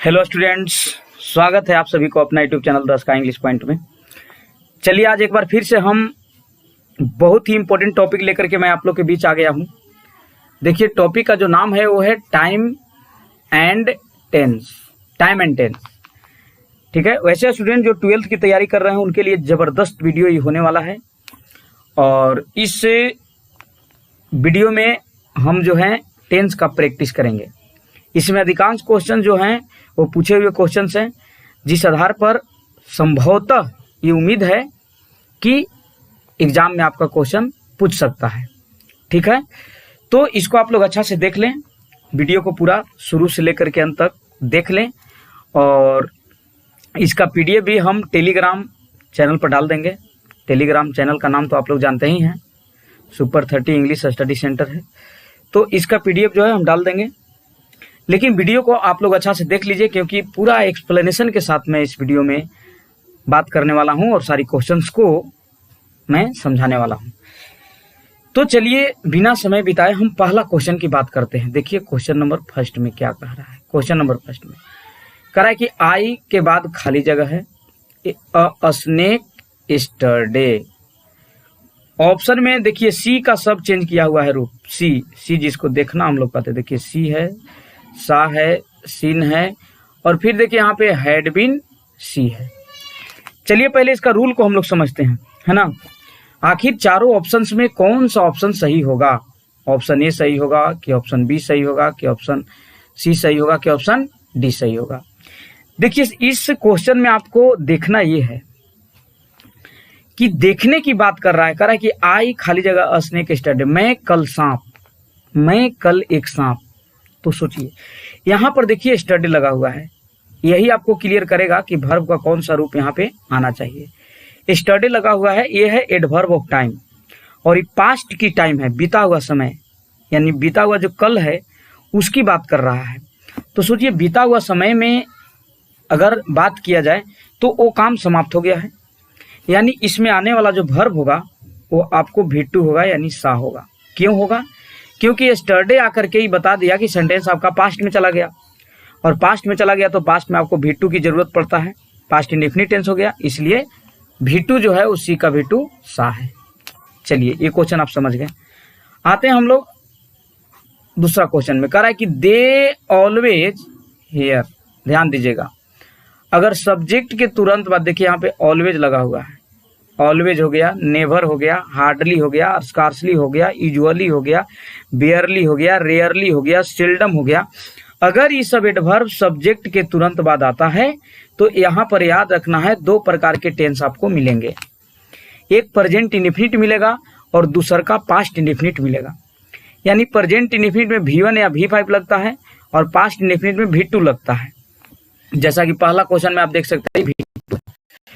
Hello students, स्वागत है आप सभी को अपना YouTube channel the sky English point में। चलिए आज एक बार फिर से हम बहुत ही इंपॉर्टेंट टॉपिक लेकर के मैं आप लोग के बीच आ गया हूं। देखिए टॉपिक का जो नाम है वो है time and tense. Time and tense, ठीक है। वैसे स्टूडेंट जो 12th की तैयारी कर रहे हैं उनके लिए ज़बरदस्त वीडियो ये होने वाला है। और इस वीडियो में हम जो है टेंस का प्रैक्टिस करेंगे। इसमें अधिकांश क्वेश्चन जो हैं वो पूछे हुए क्वेश्चंस हैं, जिस आधार पर संभवतः ये उम्मीद है कि एग्जाम में आपका क्वेश्चन पूछ सकता है, ठीक है। तो इसको आप लोग अच्छा से देख लें, वीडियो को पूरा शुरू से लेकर के अंत तक देख लें। और इसका पीडीएफ भी हम टेलीग्राम चैनल पर डाल देंगे। टेलीग्राम चैनल का नाम तो आप लोग जानते ही हैं, सुपर 30 इंग्लिश स्टडी सेंटर है। तो इसका पीडीएफ जो है हम डाल देंगे, लेकिन वीडियो को आप लोग अच्छा से देख लीजिए, क्योंकि पूरा एक्सप्लेनेशन के साथ मैं इस वीडियो में बात करने वाला हूं और सारी क्वेश्चंस को मैं समझाने वाला हूं। तो चलिए बिना समय बिताए हम पहला क्वेश्चन की बात करते हैं। देखिए क्वेश्चन नंबर फर्स्ट में क्या कह रहा है। क्वेश्चन नंबर फर्स्ट में कह रहा है कि आई के बाद खाली जगह है, अ स्नेक यस्टरडे। ऑप्शन में देखिए सी का सब चेंज किया हुआ है रूप, सी जिसको देखना हम लोग कहते हैं। देखिए सी है, सा है, सीन है, और फिर देखिए यहाँ पे हैड बीन सी है। चलिए पहले इसका रूल को हम लोग समझते हैं, है ना। आखिर चारों ऑप्शंस में कौन सा ऑप्शन सही होगा? ऑप्शन ए सही होगा कि ऑप्शन बी सही होगा कि ऑप्शन सी सही होगा कि ऑप्शन डी सही होगा? देखिए इस क्वेश्चन में आपको देखना ये है कि देखने की बात कर रहा है। कह रहा है कि आई खाली जगह स्नेक यस्टरडे, मैं कल सांप, मैं कल एक सांप। तो सोचिए यहां पर देखिए यस्टरडे लगा हुआ है, यही आपको क्लियर करेगा कि वर्ब का कौन सा रूप यहां पे आना चाहिए। यस्टरडे लगा हुआ है, ये है एडवर्ब ऑफ टाइम, और ये पास्ट की टाइम है, बीता हुआ समय, यानी बीता हुआ जो कल है उसकी बात कर रहा है। तो सोचिए बीता हुआ समय में अगर बात किया जाए तो वो काम समाप्त हो गया है, यानी इसमें आने वाला जो वर्ब होगा वो आपको V2 होगा, यानी सा होगा। क्यों होगा? क्योंकि यस्टरडे आकर के ही बता दिया कि सेंटेंस आपका पास्ट में चला गया, और पास्ट में चला गया तो पास्ट में आपको V2 की जरूरत पड़ता है, पास्ट इंडेफिनिट टेंस हो गया, इसलिए V2 जो है उसी का V2 सा है। चलिए ये क्वेश्चन आप समझ गए। आते हैं हम लोग दूसरा क्वेश्चन में। कह रहा है कि दे ऑलवेज हियर। ध्यान दीजिएगा, अगर सब्जेक्ट के तुरंत बाद देखिए यहाँ पे ऑलवेज लगा हुआ है, ऑलवेज हो गया, नेवर हो गया, हार्डली हो गया, स्कार्सली हो गया, यूजुअली हो गया, बेयरली हो गया, रेयरली हो गया, सेल्डम हो गया। अगर ये सब एडवर्ब सब्जेक्ट के तुरंत बाद आता है तो यहाँ पर याद रखना है दो प्रकार के टेंस आपको मिलेंगे। एक प्रेजेंट इंडेफिनिट मिलेगा और दूसर का पास्ट इंडेफिनिट मिलेगा। यानी प्रेजेंट इंडेफिनिट में V1 या V5 लगता है और पास्ट इंडेफिनिट में V2 लगता है, जैसा कि पहला क्वेश्चन में आप देख सकते हैं V2।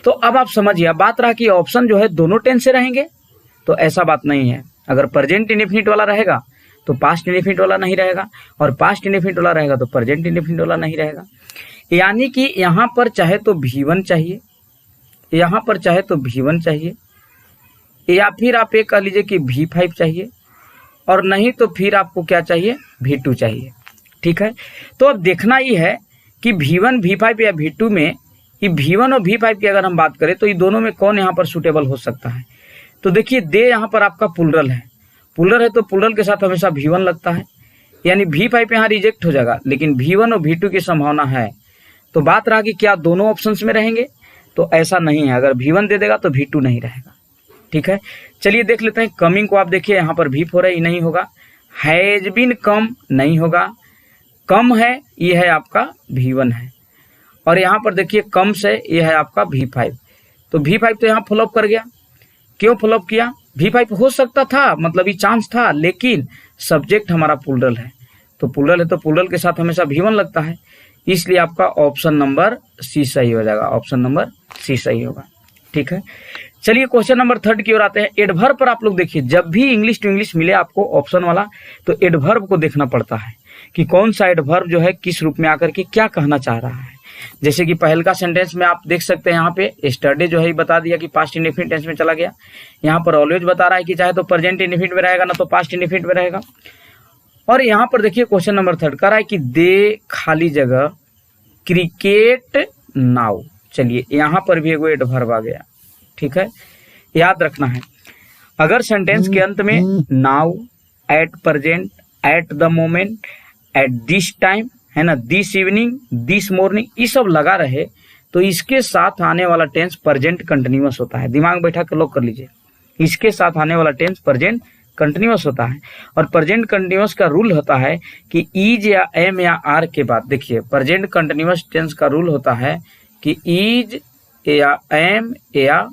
तो अब आप समझिए, अब बात रहा कि ऑप्शन जो है दोनों टेंस से रहेंगे, तो ऐसा बात नहीं है। अगर प्रेजेंट इंडेफिनिट वाला रहेगा तो पास्ट इंडेफिनिट वाला नहीं रहेगा, और पास्ट इंडेफिनिट वाला रहेगा तो प्रेजेंट इंडेफिनिट वाला नहीं रहेगा। यानी कि यहाँ पर चाहे तो V1 चाहिए, यहाँ पर चाहे तो V1 चाहिए, या फिर आप ये कह लीजिए कि V5 चाहिए, और नहीं तो फिर आपको क्या चाहिए? V2 चाहिए, ठीक है। तो अब देखना ये है कि V1, V5 या V2 में ये V1 और V5 की अगर हम बात करें तो ये दोनों में कौन यहाँ पर सूटेबल हो सकता है? तो देखिए दे यहाँ पर आपका प्लुरल है, प्लुरल है तो प्लुरल के साथ हमेशा V1 लगता है, यानी V5 यहाँ रिजेक्ट हो जाएगा, लेकिन V1 और V2 की संभावना है। तो बात रहा कि क्या दोनों ऑप्शंस में रहेंगे? तो ऐसा नहीं है, अगर V1 दे देगा तो V2 नहीं रहेगा, ठीक है। चलिए देख लेते हैं। कमिंग को आप देखिए यहाँ पर V4 है, ये नहीं होगा। हैज बीन कम नहीं होगा, कम है ये है आपका V1 है, और यहाँ पर देखिए कम से ये है आपका V5। तो V5 तो यहाँ फॉलोअप कर गया। क्यों फॉलोअप किया? V5 हो सकता था, मतलब ये चांस था, लेकिन सब्जेक्ट हमारा प्लुरल है, तो प्लुरल है तो प्लुरल के साथ हमेशा V1 लगता है, इसलिए आपका ऑप्शन नंबर सी सही हो जाएगा। ऑप्शन नंबर सी सही होगा, ठीक है। चलिए क्वेश्चन नंबर 3 की ओर आते हैं। एडवर्ब पर आप लोग देखिए, जब भी इंग्लिश टू इंग्लिश मिले आपको ऑप्शन वाला, तो एडवर्ब को देखना पड़ता है कि कौन सा एडवर्ब जो है किस रूप में आकर के क्या कहना चाह रहा है। जैसे कि पहल का सेंटेंस में आप देख सकते हैं, यहाँ पे यस्टरडे जो है बता दिया कि पास्ट इंडेफिनिट टेंस में चला गया। यहाँ पर ऑलवेज बता रहा है कि चाहे तो प्रेजेंट इंडेफिनिट में रहेगा, ना तो पास्ट इंडेफिनिट में रहेगा। और यहाँ पर देखिए क्वेश्चन नंबर 3 कह रहा है कि दे खाली जगह क्रिकेट नाउ। चलिए यहाँ पर भी एक एडवर्ब आ गया, ठीक है, याद रखना है। अगर सेंटेंस के अंत में now, at present, at the moment, at this time, है ना, दिस इवनिंग, दिस मॉर्निंग, ये सब लगा रहे तो इसके साथ आने वाला टेंस प्रेजेंट कंटिन्यूअस होता है। दिमाग बैठा कर लॉक कर लीजिए, इसके साथ आने वाला टेंस प्रेजेंट कंटिन्यूअस होता है। और प्रेजेंट कंटिन्यूअस का रूल होता है कि इज या एम या आर के बाद, देखिए प्रेजेंट कंटिन्यूअस टेंस का रूल होता है कि इज या एम या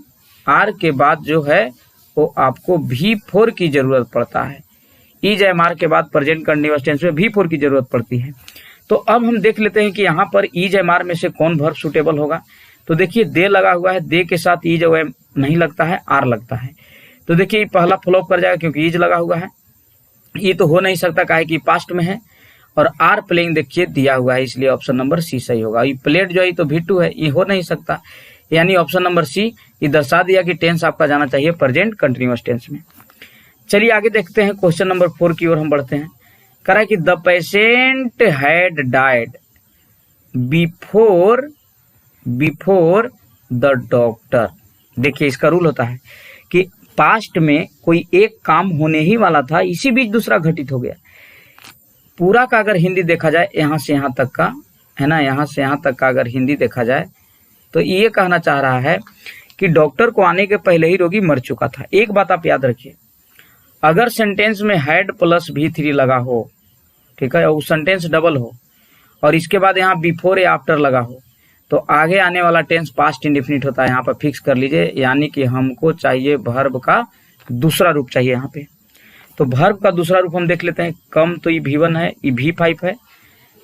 आर के बाद जो है वो आपको V4 की जरूरत पड़ता है। इज एम आर के बाद प्रेजेंट कंटिन्यूअस टेंस में V4 की जरूरत पड़ती है। तो अब हम देख लेते हैं कि यहाँ पर इज एम आर में से कौन वर्ब सुटेबल होगा। तो देखिए दे लगा हुआ है, दे के साथ इज और एम नहीं लगता है, आर लगता है। तो देखिए पहला फ्लॉप कर जाएगा क्योंकि इज लगा हुआ है, ये तो हो नहीं सकता काहे कि पास्ट में है, और आर प्लेइंग देखिए दिया हुआ है, इसलिए ऑप्शन नंबर सी सही होगा। ये प्लेड जो है तो V2 है, ये हो नहीं सकता, यानी ऑप्शन नंबर सी ये दर्शा दिया कि टेंस आपका जाना चाहिए प्रेजेंट कंटिन्यूअस टेंस में। चलिए आगे देखते हैं, क्वेश्चन नंबर 4 की ओर हम बढ़ते हैं। कह रहा है कि the patient had died before the doctor. देखिए इसका रूल होता है कि पास्ट में कोई एक काम होने ही वाला था, इसी बीच दूसरा घटित हो गया। पूरा का अगर हिंदी देखा जाए, यहां से यहां तक का, है ना, यहां से यहां तक का अगर हिंदी देखा जाए तो ये कहना चाह रहा है कि डॉक्टर को आने के पहले ही रोगी मर चुका था। एक बात आप याद रखिए, अगर सेंटेंस में हैड प्लस V3 लगा हो, ठीक है, और सेंटेंस डबल हो और इसके बाद यहाँ बिफोर या आफ्टर लगा हो, तो आगे आने वाला टेंस पास्ट इंडेफिनिट होता है। यहाँ पर फिक्स कर लीजिए, यानी कि हमको चाहिए वर्ब का दूसरा रूप चाहिए यहाँ पे। तो वर्ब का दूसरा रूप हम देख लेते हैं। कम तो ये V1 है, ये V5 है।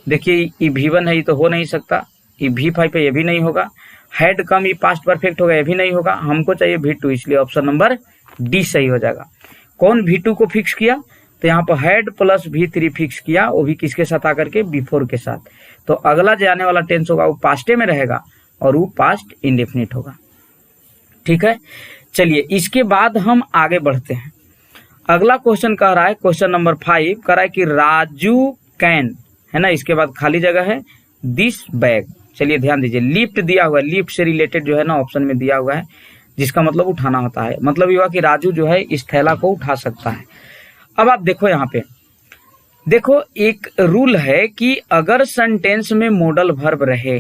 देखिए ये V1 है, ये तो हो नहीं सकता, ये V5 है, ये भी नहीं होगा। हैड कम, ये पास्ट परफेक्ट होगा, ये भी नहीं होगा। हमको चाहिए V2, इसलिए ऑप्शन नंबर डी सही हो जाएगा। कौन V2 को फिक्स किया, तो यहाँ पर हैड प्लस V3 फिक्स किया, वो भी किसके साथ आकर के, बिफोर के साथ। तो अगला जो आने वाला टेंस होगा वो पास्टे में रहेगा और वो पास्ट इंडेफिनिट होगा, ठीक है। चलिए इसके बाद हम आगे बढ़ते हैं। अगला क्वेश्चन कह रहा है, क्वेश्चन नंबर 5 कह रहा है कि राजू कैन, है ना, इसके बाद खाली जगह है, दिस बैग। चलिए ध्यान दीजिए, लिफ्ट दिया हुआ है, लिफ्ट से रिलेटेड जो है ना ऑप्शन में दिया हुआ है, जिसका मतलब उठाना होता है। मतलब ये हुआ कि राजू जो है इस थैला को उठा सकता है। अब आप देखो यहाँ पे, देखो एक रूल है कि अगर सेंटेंस में मॉडल वर्ब रहे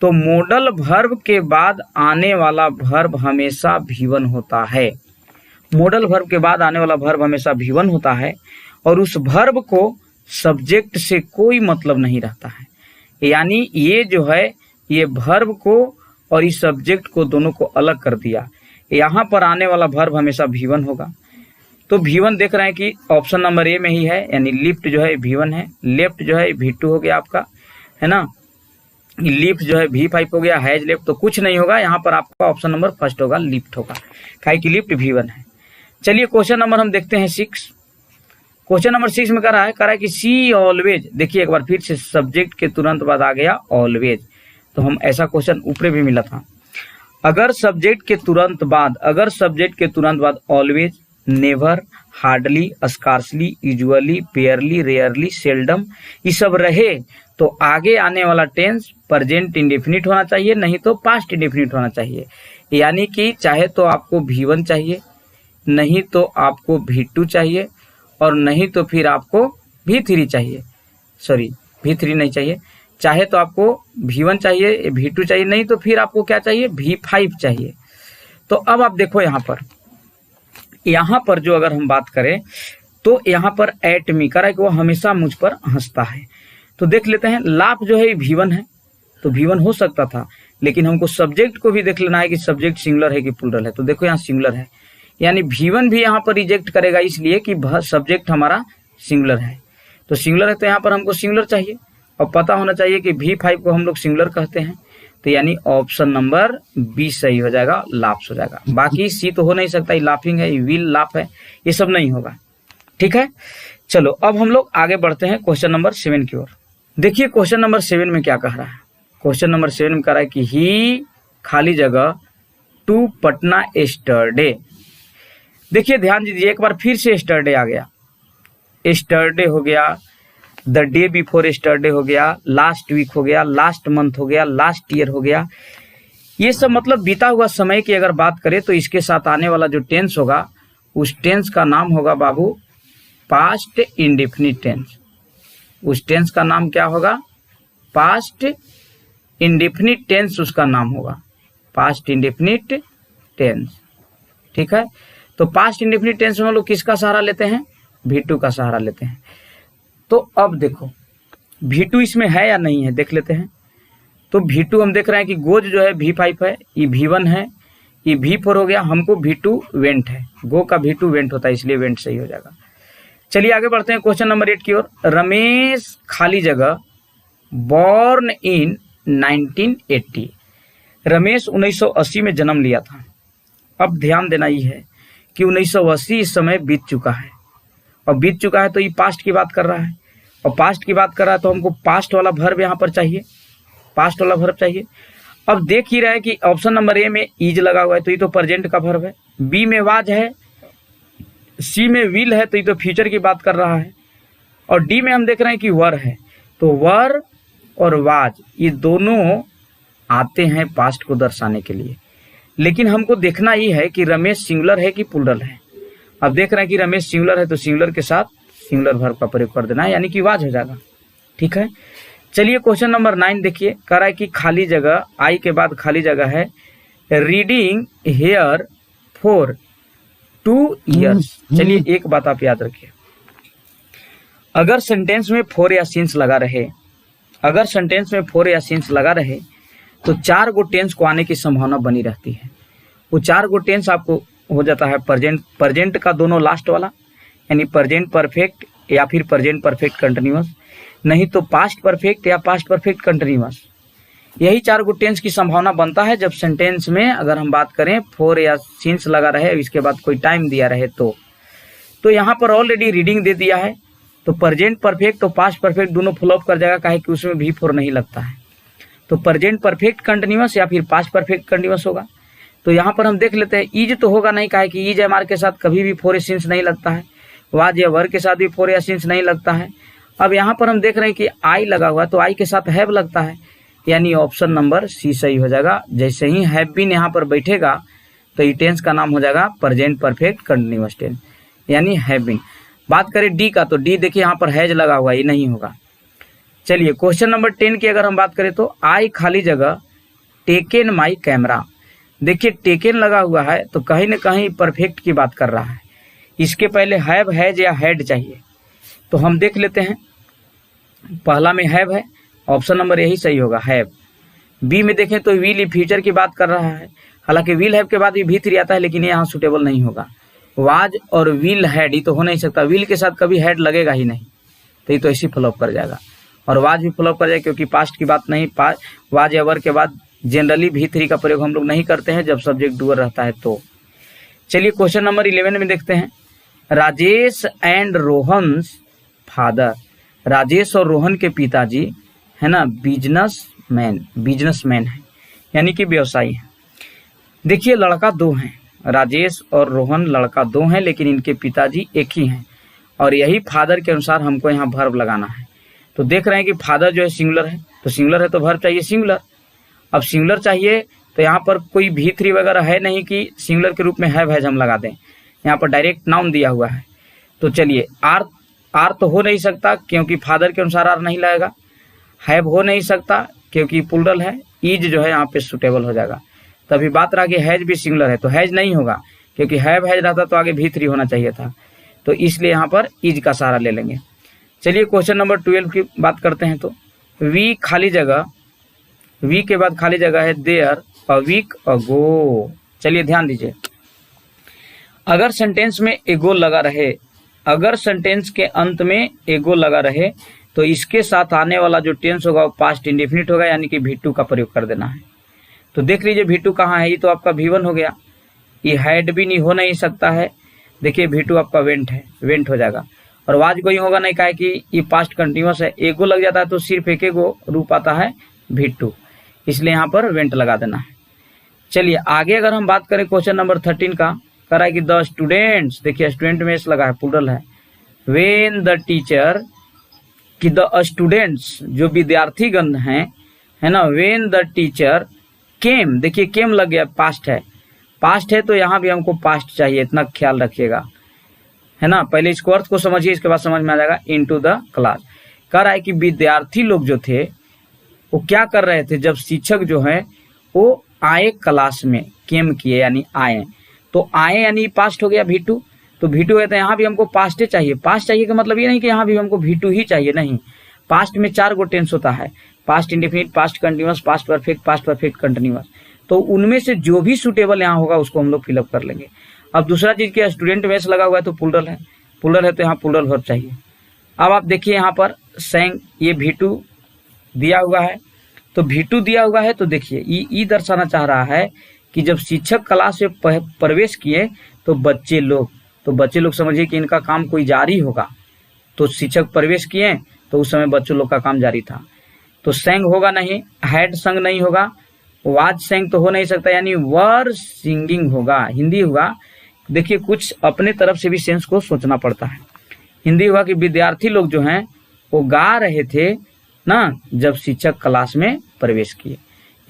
तो मॉडल वर्ब के बाद आने वाला वर्ब हमेशा V1 होता है। मॉडल वर्ब के बाद आने वाला वर्ब हमेशा V1 होता है और उस वर्ब को सब्जेक्ट से कोई मतलब नहीं रहता है। यानी ये जो है ये वर्ब को और इस सब्जेक्ट को दोनों को अलग कर दिया। यहाँ पर आने वाला वर्ब हमेशा V1 होगा। तो V1 देख रहे हैं कि ऑप्शन नंबर ए में ही है, यानी लिफ्ट जो है V1 है, लेफ्ट जो है V2 हो गया आपका, है ना, लिफ्ट जो है V5 हो गया, हैज लेफ्ट तो कुछ नहीं होगा। यहाँ पर आपका ऑप्शन नंबर फर्स्ट होगा, लिफ्ट होगा, काहे कि लिफ्ट V1 है। चलिए क्वेश्चन नंबर हम देखते हैं 6। क्वेश्चन नंबर 6 में कह रहा है कि सी ऑलवेज। देखिए एक बार फिर से सब्जेक्ट के तुरंत बाद आ गया ऑलवेज। तो हम ऐसा क्वेश्चन ऊपर भी मिला था, अगर सब्जेक्ट के तुरंत बाद always, never, hardly, scarcely, usually, barely, rarely, seldom ये सब रहे तो आगे आने वाला टेंस प्रेजेंट इंडेफिनिट होना चाहिए, नहीं तो पास्ट इंडेफिनिट होना चाहिए। यानी कि चाहे तो आपको V1 चाहिए, नहीं तो आपको V2 चाहिए, और नहीं तो फिर आपको V3 चाहिए, सॉरी V3 नहीं चाहिए, चाहे तो आपको V1 चाहिए, V2 चाहिए, नहीं तो फिर आपको क्या चाहिए, V5 चाहिए। तो अब आप देखो यहाँ पर जो अगर हम बात करें तो यहाँ पर एट मी कह रहा है कि वो हमेशा मुझ पर हंसता है। तो देख लेते हैं, लाफ जो है V1 है, तो V1 हो सकता था, लेकिन हमको सब्जेक्ट को भी देख लेना है कि सब्जेक्ट सिंगुलर है कि प्लूरल है। तो देखो यहाँ सिंगुलर है, यानी V1 भी यहाँ पर रिजेक्ट करेगा, इसलिए कि सब्जेक्ट हमारा सिंगुलर है। तो सिंगुलर है तो यहाँ पर हमको सिंगुलर चाहिए, और पता होना चाहिए कि V5 को हम लोग सिंगुलर कहते हैं। तो यानी ऑप्शन नंबर बी सही हो जाएगा, लाफ्स हो जाएगा। बाकी सी तो हो नहीं सकता, ये लाफिंग है, ये विल लाफ है, ये सब नहीं होगा, ठीक है। चलो अब हम लोग आगे बढ़ते हैं क्वेश्चन नंबर 7 की ओर। देखिए क्वेश्चन नंबर 7 में क्या कह रहा है। क्वेश्चन नंबर 7 में कह रहा है कि ही खाली जगह टू पटना एस्टरडे। देखिए ध्यान दीजिए, एक बार फिर से एस्टरडे आ गया, एस्टरडे हो गया, द डे बिफोर यस्टरडे हो गया, लास्ट वीक हो गया, लास्ट मंथ हो गया, लास्ट ईयर हो गया। ये सब मतलब बीता हुआ समय की अगर बात करें तो इसके साथ आने वाला जो टेंस होगा उस टेंस का नाम होगा बाबू पास्ट इंडेफिनिट टेंस। उस टेंस का नाम क्या होगा? पास्ट इंडेफिनिट टेंस उसका नाम होगा, पास्ट इंडेफिनिट टेंस। ठीक है, तो पास्ट इंडेफिनिट टेंस में हम लोग किसका सहारा लेते हैं? V2 का सहारा लेते हैं। तो अब देखो V2 इसमें है या नहीं है देख लेते हैं। तो V2 हम देख रहे हैं कि गोज जो है V5 है, ये V1 है, ये V4 हो गया, हमको V2 वेंट है, गो का V2 वेंट होता है इसलिए वेंट सही हो जाएगा। चलिए आगे बढ़ते हैं क्वेश्चन नंबर 8 की ओर। रमेश खाली जगह बॉर्न इन 1980। रमेश 1980 में जन्म लिया था। अब ध्यान देना ये है कि 1980 इस समय बीत चुका है, और बीत चुका है तो ये पास्ट की बात कर रहा है, और पास्ट की बात कर रहा है तो हमको पास्ट वाला वर्ब यहाँ पर चाहिए, पास्ट वाला वर्ब चाहिए। अब देख ही रहे हैं कि ऑप्शन नंबर ए में इज लगा हुआ है तो ये तो प्रेजेंट का वर्ब है, बी में वाज है, सी में विल है तो ये तो फ्यूचर की बात कर रहा है, और डी में हम देख रहे हैं कि वर है। तो वर और वाज ये दोनों आते हैं पास्ट को दर्शाने के लिए, लेकिन हमको देखना ये है कि रमेश सिंगुलर है कि प्लूरल है। अब देख रहे हैं कि रमेश सिंगुलर है तो सिंगुलर के साथ सिंगुलर वर्ब का प्रयोग कर देना है, यानी कि वाज हो जाएगा। ठीक है, चलिए क्वेश्चन नंबर 9 देखिए, कह रहा है कि खाली जगह, आई के बाद खाली जगह है, रीडिंग हेयर फॉर 2 years। चलिए एक बात आप याद रखिए, अगर सेंटेंस में फॉर या सिंस लगा रहे, अगर सेंटेंस में फॉर या सिंस लगा रहे तो 4 गो टेंस को आने की संभावना बनी रहती है। वो 4 गो टेंस आपको हो जाता है प्रेजेंट, प्रेजेंट का दोनों लास्ट वाला यानी प्रेजेंट परफेक्ट या फिर प्रेजेंट परफेक्ट कंटिन्यूअस, नहीं तो पास्ट परफेक्ट या पास्ट परफेक्ट कंटिन्यूअस। यही 4 गो टेंस की संभावना बनता है जब सेंटेंस में अगर हम बात करें फॉर या सिंस लगा रहे, इसके बाद कोई टाइम दिया रहे तो यहाँ पर ऑलरेडी रीडिंग दे दिया है तो प्रेजेंट परफेक्ट और पास्ट परफेक्ट दोनों फुल ऑफ कर जाएगा, काहे कि उसमें भी फॉर नहीं लगता है। तो प्रेजेंट परफेक्ट कंटिन्यूअस या फिर पास्ट परफेक्ट कंटिन्यूअस होगा। तो यहाँ पर हम देख लेते हैं ईज तो होगा नहीं, काहे कि ईज एम आर के साथ कभी भी फॉर या सिंस नहीं लगता है, वाज या वर के साथ भी फॉर या सिंस नहीं लगता है। अब यहाँ पर हम देख रहे हैं कि आई लगा हुआ है तो आई के साथ हैव लगता है, यानी ऑप्शन नंबर सी सही हो जाएगा। जैसे ही हैव बीन यहाँ पर बैठेगा तो ये टेंस का नाम हो जाएगा प्रेजेंट परफेक्ट कंटिन्यूअस टेंस, यानी हैव बीन। बात करें डी का तो डी देखिए यहाँ पर हैज लगा हुआ है, ये नहीं होगा। चलिए क्वेश्चन नंबर 10 की अगर हम बात करें तो आई खाली जगह टेकन माई कैमरा। देखिए टेकन लगा हुआ है तो कहीं ना कहीं परफेक्ट की बात कर रहा है, इसके पहले हैव हैज या हैड चाहिए। तो हम देख लेते हैं, पहला में हैव है, ऑप्शन नंबर यही सही होगा हैव। बी में देखें तो विल फ्यूचर की बात कर रहा है, हालांकि विल हैव के बाद भी V3 आता है लेकिन ये यहाँ सुटेबल नहीं होगा। वाज और विल हैड ये तो हो नहीं सकता, विल के साथ कभी हैड लगेगा ही नहीं, तो ये तो ऐसी फ्लॉप कर जाएगा। और वाज भी फ्लॉप कर जाएगा क्योंकि पास्ट की बात नहीं, वाज या वर के बाद जनरली V3 का प्रयोग हम लोग नहीं करते हैं जब सब्जेक्ट डूअर रहता है तो। चलिए क्वेश्चन नंबर 11 में देखते हैं, राजेश एंड रोहन्स फादर। राजेश और रोहन के पिताजी है ना बिजनेसमैन है, यानी कि व्यवसायी है। देखिए लड़का 2 हैं, राजेश और रोहन लड़का 2 हैं लेकिन इनके पिताजी एक ही हैं, और यही फादर के अनुसार हमको यहाँ वर्ब लगाना है। तो देख रहे हैं कि फादर जो है सिंगुलर है, तो सिंगुलर है तो वर्ब चाहिए सिंगुलर। अब सिंगुलर चाहिए तो यहाँ पर कोई V3 वगैरह है नहीं कि सिंगुलर के रूप में हैव हैज हम लगा दें, यहाँ पर डायरेक्ट नाउन दिया हुआ है। तो चलिए आर तो हो नहीं सकता क्योंकि फादर के अनुसार आर नहीं लगेगा, हैव हो नहीं सकता क्योंकि प्लूरल है, ईज जो है यहाँ पे सुटेबल हो जाएगा। तभी बात रहा कि हैज भी सिंगुलर है तो हैज नहीं होगा क्योंकि हैव हैज रहता तो आगे V3 होना चाहिए था, तो इसलिए यहाँ पर ईज का सहारा ले लेंगे। चलिए क्वेश्चन नंबर 12 की बात करते हैं तो वी खाली जगह, वी के बाद खाली जगह है देयर अ वीक अगो। चलिए ध्यान दीजिए, अगर सेंटेंस में एगो लगा रहे, अगर सेंटेंस के अंत में एगो लगा रहे तो इसके साथ आने वाला जो टेंस होगा वो पास्ट इंडेफिनिट होगा, यानी कि V2 का प्रयोग कर देना है। तो देख लीजिए V2 कहाँ है, ये तो आपका V1 हो गया, ये हैड भी नहीं हो नहीं सकता है। देखिए V2 आपका वेंट है, वेंट हो जाएगा। और वाज कोई होगा नहीं, काहे कि ये पास्ट कंटिन्यूअस है, एगो लग जाता है तो सिर्फ एक एगो रूप आता है V2, इसलिए यहाँ पर वेंट लगा देना है। चलिए आगे अगर हम बात करें क्वेश्चन नंबर 13 का, कह रहा है कि द स्टूडेंट्स, देखिए स्टूडेंट में एस लगा है, प्लूरल है, व्हेन द टीचर कि द स्टूडेंट्स, जो विद्यार्थीगण हैं, है ना, व्हेन द टीचर केम, देखिए केम लग गया, पास्ट है तो यहाँ भी हमको पास्ट चाहिए, इतना ख्याल रखिएगा, है ना। पहले इसको अर्थ को समझिए, इसके बाद समझ में आ जाएगा। इनटू द क्लास कह रहा है कि विद्यार्थी लोग जो थे वो क्या कर रहे थे, जब शिक्षक जो है वो आए क्लास में, केम किए यानी आए, तो आए यानी पास्ट हो गया V2, तो V2 है तो यहाँ भी हमको पास्ट चाहिए। पास्ट चाहिए का मतलब ये नहीं कि यहाँ भी हमको V2 ही चाहिए, नहीं। पास्ट में 4 गो टेंस होता है, past indefinite, past continuous, past perfect continuous, तो उनमें से जो भी सुटेबल यहाँ होगा उसको हम लोग फिलअप कर लेंगे। अब दूसरा चीज कि स्टूडेंट वेस लगा हुआ है तो प्लूरल है तो यहाँ प्लूरल वर्ब चाहिए। अब आप देखिए यहाँ पर सेंग, ये V2 दिया हुआ है, तो V2 दिया हुआ है तो देखिए ई दर्शाना चाह रहा है कि जब शिक्षक क्लास में प्रवेश किए तो बच्चे लोग समझिए कि इनका काम कोई जारी होगा, तो शिक्षक प्रवेश किए तो उस समय बच्चों लोग का काम जारी था, तो सेंग होगा नहीं, हैड संग नहीं होगा, वाज सेंग तो हो नहीं सकता, यानी वर सिंगिंग होगा, हिंदी होगा। देखिए कुछ अपने तरफ से भी सेंस को सोचना पड़ता है। हिंदी हुआ कि विद्यार्थी लोग जो हैं वो गा रहे थे ना जब शिक्षक क्लास में प्रवेश किए,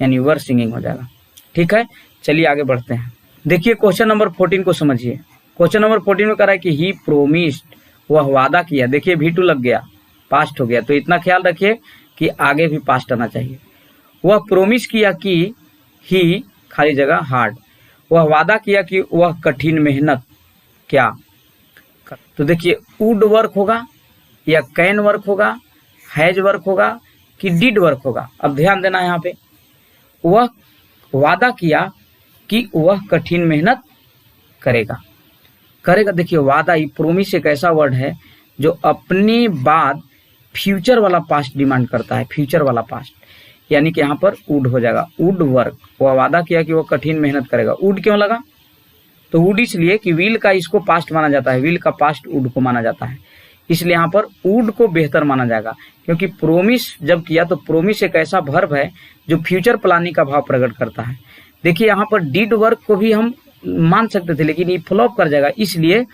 यानी वर सिंगिंग हो जाएगा। ठीक है, चलिए आगे बढ़ते हैं। देखिए क्वेश्चन नंबर 14 को समझिए। क्वेश्चन नंबर 14 में कह रहा है कि ही प्रोमिस्ड, वह वादा किया। देखिए V2 लग गया, पास्ट हो गया, तो इतना ख्याल रखिए कि आगे भी पास्ट आना चाहिए। वह प्रोमिस किया कि ही खाली जगह हार्ड, वह वादा किया कि वह कठिन मेहनत क्या, तो देखिए वुड वर्क होगा या कैन वर्क होगा, हैज वर्क होगा कि डिड वर्क होगा। अब ध्यान देना यहाँ पे, वह वादा किया कि वह कठिन मेहनत करेगा। देखिए वादा, ये प्रोमिस एक ऐसा वर्ड है जो अपने बाद फ्यूचर वाला पास्ट डिमांड करता है, फ्यूचर वाला पास्ट, यानी कि यहाँ पर वुड हो जाएगा, वुड वर्क। वह वादा किया कि वह कठिन मेहनत करेगा। वुड क्यों लगा, तो वुड इसलिए कि विल का इसको पास्ट माना जाता है, विल का पास्ट वुड को माना जाता है, इसलिए यहाँ पर वुड को बेहतर माना जाएगा। क्योंकि प्रोमिस जब किया तो प्रोमिस एक ऐसा वर्ब है जो फ्यूचर प्लानिंग का भाव प्रकट करता है। देखिए यहाँ पर डिड वर्क को भी हम मान सकते थे, लेकिन ये फ्लॉप कर जाएगा, इसलिए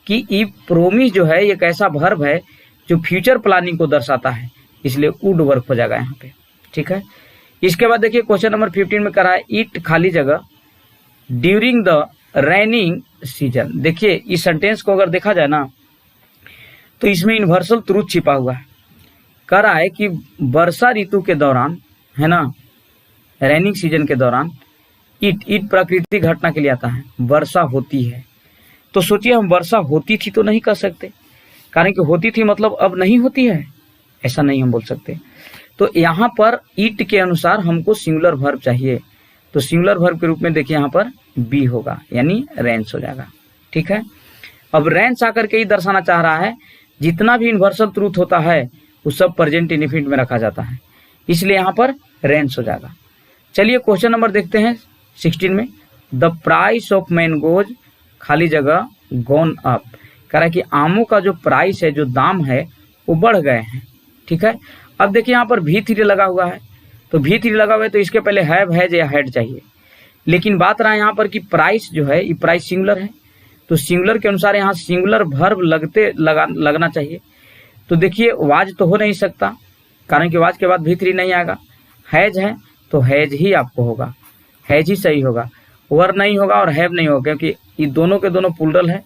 कि ये प्रोमिस जो है एक ऐसा वर्ब है जो फ्यूचर प्लानिंग को दर्शाता है, इसलिए वुड वर्क हो जाएगा यहाँ पे। ठीक है, इसके बाद देखिए क्वेश्चन नंबर 15 में करा है इट खाली जगह ड्यूरिंग द रेनिंग सीजन। देखिए इस सेंटेंस को अगर देखा जाए ना तो इसमें यूनिवर्सल ट्रूथ छिपा हुआ है। कह रहा है कि वर्षा ऋतु के दौरान, है ना, रेनिंग सीजन के दौरान इट प्राकृतिक घटना के लिए आता है, वर्षा होती है। तो सोचिए हम वर्षा होती थी तो नहीं कर सकते, कारण कि होती थी मतलब अब नहीं होती है, ऐसा नहीं हम बोल सकते। तो यहाँ पर इट के अनुसार हमको सिंगुलर वर्ब चाहिए, तो सिंगुलर वर्ब के रूप में देखिए यहाँ पर बी होगा, यानी रेंस हो जाएगा। ठीक है, अब रेंस आकर के ही दर्शाना चाह रहा है जितना भी यूनिवर्सल ट्रूथ होता है वो सब प्रेजेंट इंडेफिनिट में रखा जाता है, इसलिए यहाँ पर रेंस हो जाएगा। चलिए क्वेश्चन नंबर देखते हैं 16 में, द प्राइस ऑफ मैंगोज खाली जगह गॉन अप। कह रहा है कि आमों का जो प्राइस है, जो दाम है, वो बढ़ गए हैं। ठीक है, अब देखिए यहाँ पर V3 लगा हुआ है, तो V3 लगा हुआ है तो इसके पहले हैव, हैज या हैड चाहिए, लेकिन बात रहा है यहाँ पर कि प्राइस जो है ये प्राइस सिंगुलर है, तो सिंगुलर के अनुसार यहाँ सिंगुलर वर्ब लगना चाहिए। तो देखिए वाज तो हो नहीं सकता, कारण कि वाज के बाद V3 नहीं आएगा। हैज है तो हैज ही आपको होगा, हैज ही सही होगा, वर नहीं होगा और हैव नहीं होगा, क्योंकि ये दोनों के दोनों प्लूरल है,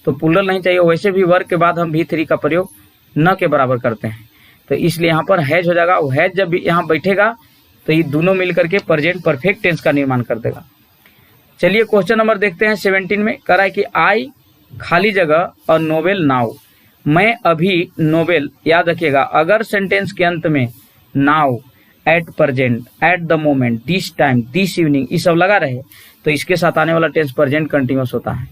तो प्लूरल नहीं चाहिए। वैसे भी वर्ब के बाद हम V3 का प्रयोग न के बराबर करते हैं, तो इसलिए यहाँ पर हैज हो जाएगा। वो हैज जब यहाँ बैठेगा तो ये दोनों मिलकर के प्रेजेंट परफेक्ट टेंस का निर्माण कर देगा। चलिए क्वेश्चन नंबर देखते हैं 17 में, कह रहा है कि आई खाली जगह और नोवेल नाउ, मैं अभी नोवेल, याद रखिएगा अगर सेंटेंस के अंत में now, at present, at the moment, this time, this evening ये सब लगा रहे तो इसके साथ आने वाला टेंस प्रेजेंट कंटिन्यूअस होता है।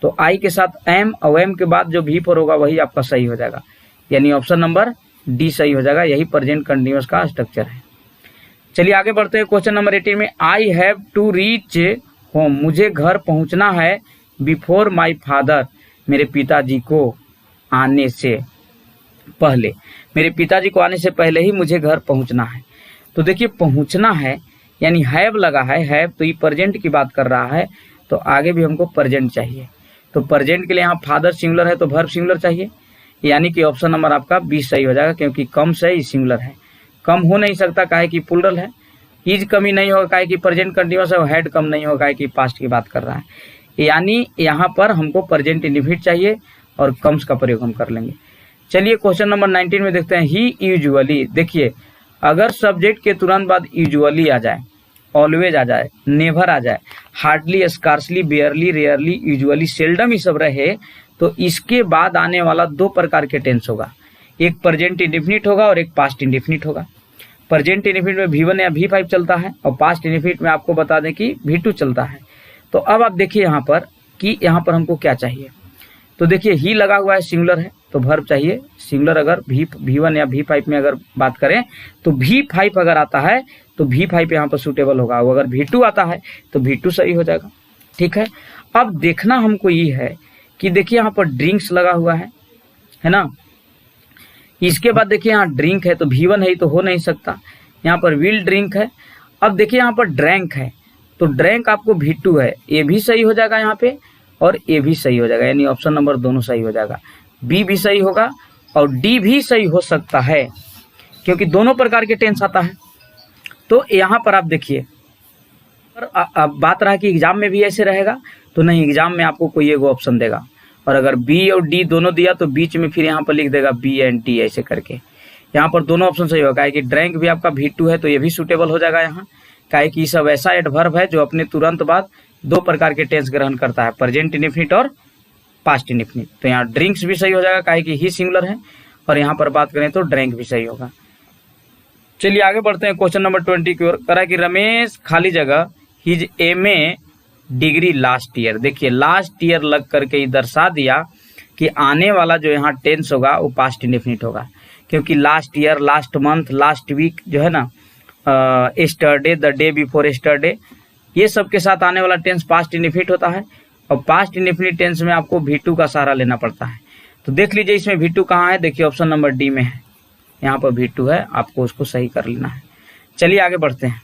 तो आई के साथ एम और एम के बाद जो V4 होगा वही आपका सही हो जाएगा, यानी ऑप्शन नंबर डी सही हो जाएगा, यही प्रेजेंट कंटिन्यूअस का स्ट्रक्चर है। चलिए आगे बढ़ते हैं क्वेश्चन नंबर 18 में, I have to reach home, मुझे घर पहुंचना है, बिफोर माई फादर, मेरे पिताजी को आने से पहले, मेरे पिताजी को आने से पहले ही मुझे घर पहुंचना है। तो देखिए पहुंचना है यानी हैव लगा है, हैव तो ये प्रेजेंट की बात कर रहा है, तो आगे भी हमको प्रेजेंट चाहिए। तो प्रेजेंट के लिए यहाँ फादर सिंगुलर है तो वर्ब सिंगुलर चाहिए, यानी कि ऑप्शन नंबर आपका 20 सही हो जाएगा, क्योंकि कम से ही सिंगुलर है, कम हो नहीं सकता काहे कि प्लूरल है। इज कमी नहीं होगा काहे कि प्रेजेंट कंटिन्यूअस है, हेड कम नहीं होगा काहे कि पास्ट की बात कर रहा है। यानी यहाँ पर हमको प्रेजेंट इंडेफिनिट चाहिए और कम्स का प्रयोग हम कर लेंगे। चलिए क्वेश्चन नंबर 19 में देखते हैं। ही यूजुअली, देखिए अगर सब्जेक्ट के तुरंत बाद यूजुअली आ जाए, ऑलवेज आ जाए, नेवर आ जाए, hardly, scarcely, बेयरली, rarely, usually, seldom, ये सब रहे, तो इसके बाद आने वाला 2 प्रकार के टेंस होगा। एक प्रेजेंट इंडेफिनिट होगा और एक पास्ट इंडेफिनिट होगा। प्रेजेंट इंडेफिनिट में V1 या V5 चलता है और पास्ट इंडेफिनिट में आपको बता दें कि V2 चलता है। तो अब आप देखिए यहाँ पर कि यहाँ पर हमको क्या चाहिए। तो देखिए ही लगा हुआ है, सिंगुलर है, तो वर्ब चाहिए सिंगुलर। अगर V1 या V5 में अगर बात करें तो V5 अगर आता है तो V5 यहाँ पर सूटेबल होगा। अगर V2 आता है तो V2 सही हो जाएगा। ठीक है, अब देखना हमको ये है कि देखिए यहाँ पर ड्रिंक्स लगा हुआ है ना। इसके बाद देखिए यहाँ ड्रिंक है, तो V1 है तो हो नहीं सकता। यहाँ पर विल ड्रिंक है। अब देखिए यहाँ पर ड्रैंक है, तो ड्रैंक आपको V2 है, ये भी सही हो जाएगा यहाँ पे और ये भी सही हो जाएगा, यानी ऑप्शन नंबर दोनों सही हो जाएगा। बी भी सही होगा और डी भी सही हो सकता है, क्योंकि दोनों प्रकार के टेंस आता है। तो यहाँ पर आप देखिए, अब बात रहा कि एग्जाम में भी ऐसे रहेगा, तो नहीं, एग्जाम में आपको कोई एक ऑप्शन देगा, और अगर बी और डी दोनों दिया तो बीच में फिर यहाँ पर लिख देगा बी एंड डी, ऐसे करके। यहाँ पर दोनों ऑप्शन सही होगा कि ड्रैंक भी आपका V2 है, तो ये भी सूटेबल हो जाएगा यहाँ, काहे कि सब ऐसा एडवर्ब है जो अपने तुरंत बाद 2 प्रकार के टेंस ग्रहण करता है, प्रेजेंट इंडेफिनिट और पास्ट इंडेफिनिट। तो यहाँ ड्रिंक्स भी सही हो जाएगा काहे कि ही सिंगुलर है, और यहाँ पर बात करें तो ड्रैंक भी सही होगा। चलिए आगे बढ़ते हैं क्वेश्चन नंबर 20 की ओर। करा कि रमेश खाली जगह his MA degree last year. देखिए लास्ट ईयर लग करके ही दर्शा दिया कि आने वाला जो यहाँ टेंस होगा वो पास्ट इंडेफिनिट होगा, क्योंकि last year, last month, last week जो है ना, yesterday, the day before yesterday, ये सब के साथ आने वाला टेंस पास्ट इंडेफिनिट होता है। और पास्ट इंडेफिनिट टेंस में आपको V2 का सहारा लेना पड़ता है। तो देख लीजिए इसमें V2 कहाँ है, देखिए ऑप्शन नंबर डी में है, यहाँ पर V2 है, आपको उसको सही कर लेना है। चलिए आगे बढ़ते हैं।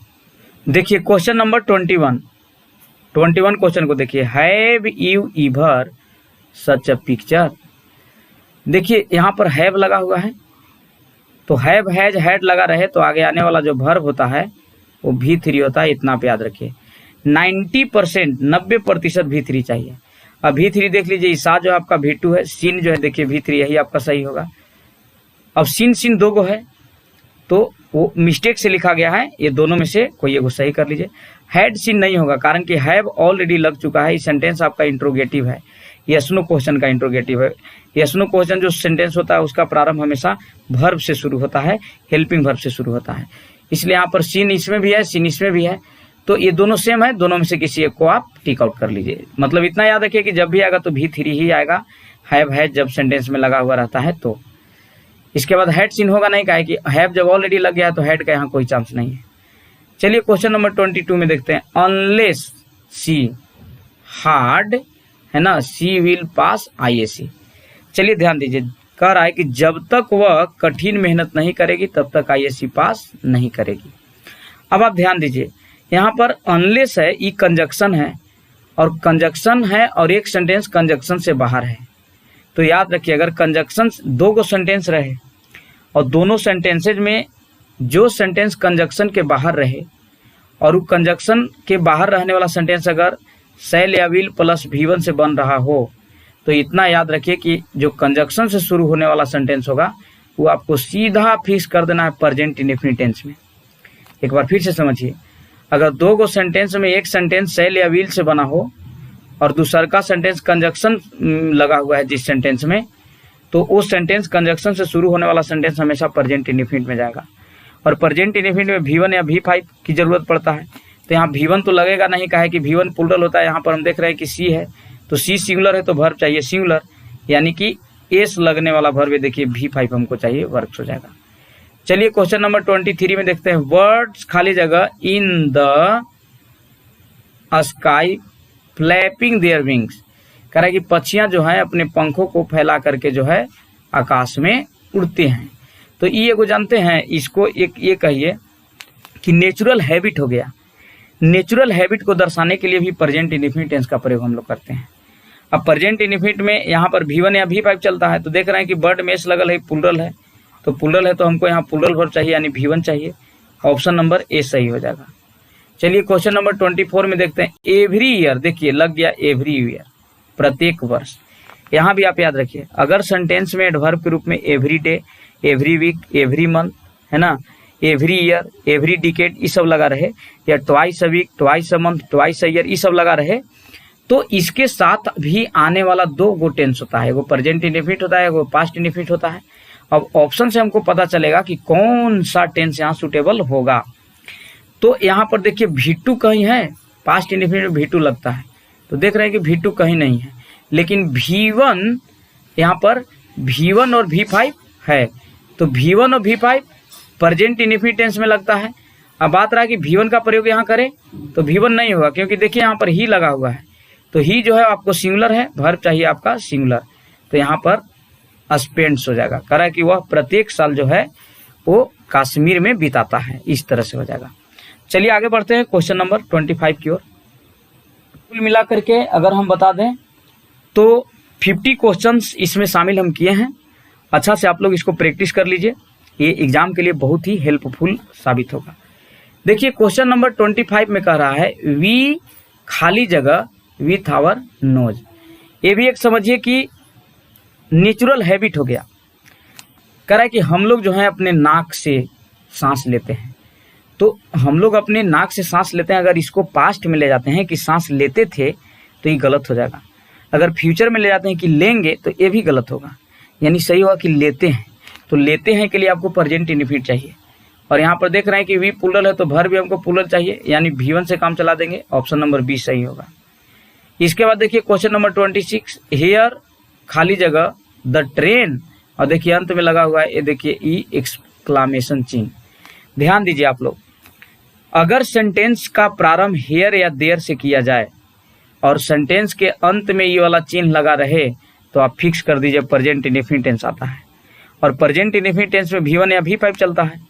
देखिए क्वेश्चन नंबर 21 क्वेश्चन को देखिए। Have you ever such a picture. देखिए यहाँ पर हैव लगा हुआ है, तो हैव, हैज, हैड लगा रहे तो आगे आने वाला जो वर्ब होता है वो V3 होता है, इतना पे याद रखिए। 90%, 90% V3 चाहिए। अब V3 देख लीजिए, ईसा जो आपका V2 है, सीन जो है देखिए V3, यही आपका सही होगा। अब सीन 2 गो है, तो वो मिस्टेक से लिखा गया है, ये दोनों में से कोई एक सही कर लीजिए। हैड सीन नहीं होगा, कारण कि हैव ऑलरेडी लग चुका है। ये सेंटेंस आपका इंट्रोगेटिव है, यस नो क्वेश्चन का इंट्रोगेटिव है। यस नो क्वेश्चन जो सेंटेंस होता है उसका प्रारंभ हमेशा वर्ब से शुरू होता है, हेल्पिंग वर्ब से शुरू होता है। इसलिए यहाँ पर सीन इसमें भी है, सीन इसमें भी है, तो ये दोनों सेम है, दोनों में से किसी एक को आप टिक आउट कर लीजिए। मतलब इतना याद रखिए कि जब भी आएगा तो V3 ही आएगा, हैव है जब सेंटेंस में लगा हुआ रहता है तो। इसके बाद हैड सीन होगा नहीं, काहे कि हैव जब ऑलरेडी लग गया है तो हैड का यहाँ कोई चांस नहीं है। चलिए क्वेश्चन नंबर 22 में देखते हैं। अनलेस सी हार्ड, है ना, सी विल पास IAC। चलिए ध्यान दीजिए, कह रहा है कि जब तक वह कठिन मेहनत नहीं करेगी तब तक IAC पास नहीं करेगी। अब आप ध्यान दीजिए, यहाँ पर अनलेस है, ई कंजक्शन है, और कंजक्शन है और एक सेंटेंस कंजक्शन से बाहर है। तो याद रखिए, अगर कंजक्शन 2 गो सेंटेंस रहे और दोनों सेंटेंसेज में जो सेंटेंस कंजक्शन के बाहर रहे और वो कंजक्शन के बाहर रहने वाला सेंटेंस अगर शैल या विल प्लस V1 से बन रहा हो, तो इतना याद रखिए कि जो कंजक्शन से शुरू होने वाला सेंटेंस होगा वो आपको सीधा फिक्स कर देना है प्रेजेंट इंडेफिनिट टेंस में। एक बार फिर से समझिए, अगर 2 गो सेंटेंस में एक सेंटेंस शैल या विल से बना हो और दूसरा का सेंटेंस कंजक्शन लगा हुआ है जिस सेंटेंस में, तो वो सेंटेंस कंजक्शन से शुरू होने वाला सेंटेंस हमेशा प्रेजेंट इंडेफिनिट में जाएगा। और प्रेजेंट इंडेफिनिट में V1 या V5 की जरूरत पड़ता है, तो यहाँ V1 तो लगेगा नहीं, काहे कि V1 प्लूरल होता है। यहाँ पर हम देख रहे हैं कि C है, तो C सिंगुलर है तो वर्ब चाहिए सिंगुलर, यानी कि एस लगने वाला वर्ब देखिए V5 हमको चाहिए, वर्क्स हो जाएगा। चलिए क्वेश्चन नंबर 23 में देखते हैं। वर्ड्स खाली जगह in the sky flapping their wings. कह रहा है कि पक्षियां जो है अपने पंखों को फैला करके जो है आकाश में उड़ते हैं। तो ये को जानते हैं, इसको एक ये कहिए कि नेचुरल हैबिट हो गया। नेचुरल हैबिट को दर्शाने के लिए भी प्रेजेंट इंडेफिनिट टेंस का प्रयोग हम लोग करते हैं। अब प्रेजेंट इनफिनिट में यहाँ पर V1 या V5 चलता है, तो देख रहे हैं कि बर्ड में एस लगल है, प्लूरल है, तो प्लूरल है तो हमको यहाँ प्लूरल वर्ब चाहिए यानी V1 चाहिए। ऑप्शन नंबर ए सही हो जाएगा। चलिए क्वेश्चन नंबर 24 में देखते हैं। एवरी ईयर, देखिए लग गया एवरी ईयर, प्रत्येक वर्ष। यहाँ भी आप याद रखिए, अगर सेंटेंस में एडवर्ब के रूप में every day, every week, every month, है ना, एवरी ईयर, एवरी डिकेड, ये सब लगा रहे, या twice a week, twice a month, twice a year, ये सब लगा रहे, तो इसके साथ भी आने वाला दो गो टेंस होता है, वो प्रेजेंट इंडेफिनिट होता है, वो पास्ट इंडेफिनिट होता है। अब ऑप्शन से हमको पता चलेगा कि कौन सा टेंस यहाँ सुटेबल होगा। तो यहाँ पर देखिए V2 कहीं है, पास्ट इंडेफिनिट में V2 लगता है, तो देख रहे हैं कि V2 कहीं नहीं है, लेकिन V1 यहाँ पर V1 और V5 है, तो V1 और V5 प्रेजेंट इंडेफिनिट टेंस में लगता है। अब बात रहा कि V1 का प्रयोग यहाँ करें तो V1 नहीं होगा, क्योंकि देखिए यहाँ पर ही लगा हुआ है, तो ही जो है आपको सिंगुलर है, वर्ब चाहिए आपका सिंगुलर, तो यहाँ पर स्पेंड्स हो जाएगा। करा कि वह प्रत्येक साल जो है वो कश्मीर में बिताता है, इस तरह से हो जाएगा। चलिए आगे बढ़ते हैं क्वेश्चन नंबर 25 की ओर। कुल मिलाकर के अगर हम बता दें तो 50 क्वेश्चंस इसमें शामिल हम किए हैं। अच्छा से आप लोग इसको प्रैक्टिस कर लीजिए, ये एग्जाम के लिए बहुत ही हेल्पफुल साबित होगा। देखिए क्वेश्चन नंबर 25 में कह रहा है वी खाली जगह विथ आवर नोज। ये भी एक समझिए कि नेचुरल हैबिट हो गया। कह रहा है कि हम लोग जो है अपने नाक से सांस लेते हैं, तो हम लोग अपने नाक से सांस लेते हैं, अगर इसको पास्ट में ले जाते हैं कि सांस लेते थे तो ये गलत हो जाएगा। अगर फ्यूचर में ले जाते हैं कि लेंगे तो ये भी गलत होगा, यानी सही होगा कि लेते हैं। तो लेते हैं के लिए आपको प्रेजेंट इंडेफिनिट चाहिए, और यहाँ पर देख रहे हैं कि वी प्लूरल है तो वर्ब भी हमको प्लूरल चाहिए, यानी V1 से काम चला देंगे। ऑप्शन नंबर बी सही होगा। इसके बाद देखिए क्वेश्चन नंबर 26, हियर खाली जगह द ट्रेन, और देखिए अंत में लगा हुआ है, ये देखिए ई एक्सक्लामेशन चिन्ह। ध्यान दीजिए आप लोग, अगर सेंटेंस का प्रारंभ हियर या देयर से किया जाए और सेंटेंस के अंत में ये वाला चिन्ह लगा रहे तो आप फिक्स कर दीजिए प्रेजेंट इंडेफिनिट टेंस आता है, और प्रेजेंट इंडेफिनिट टेंस में V1 या V5 चलता है।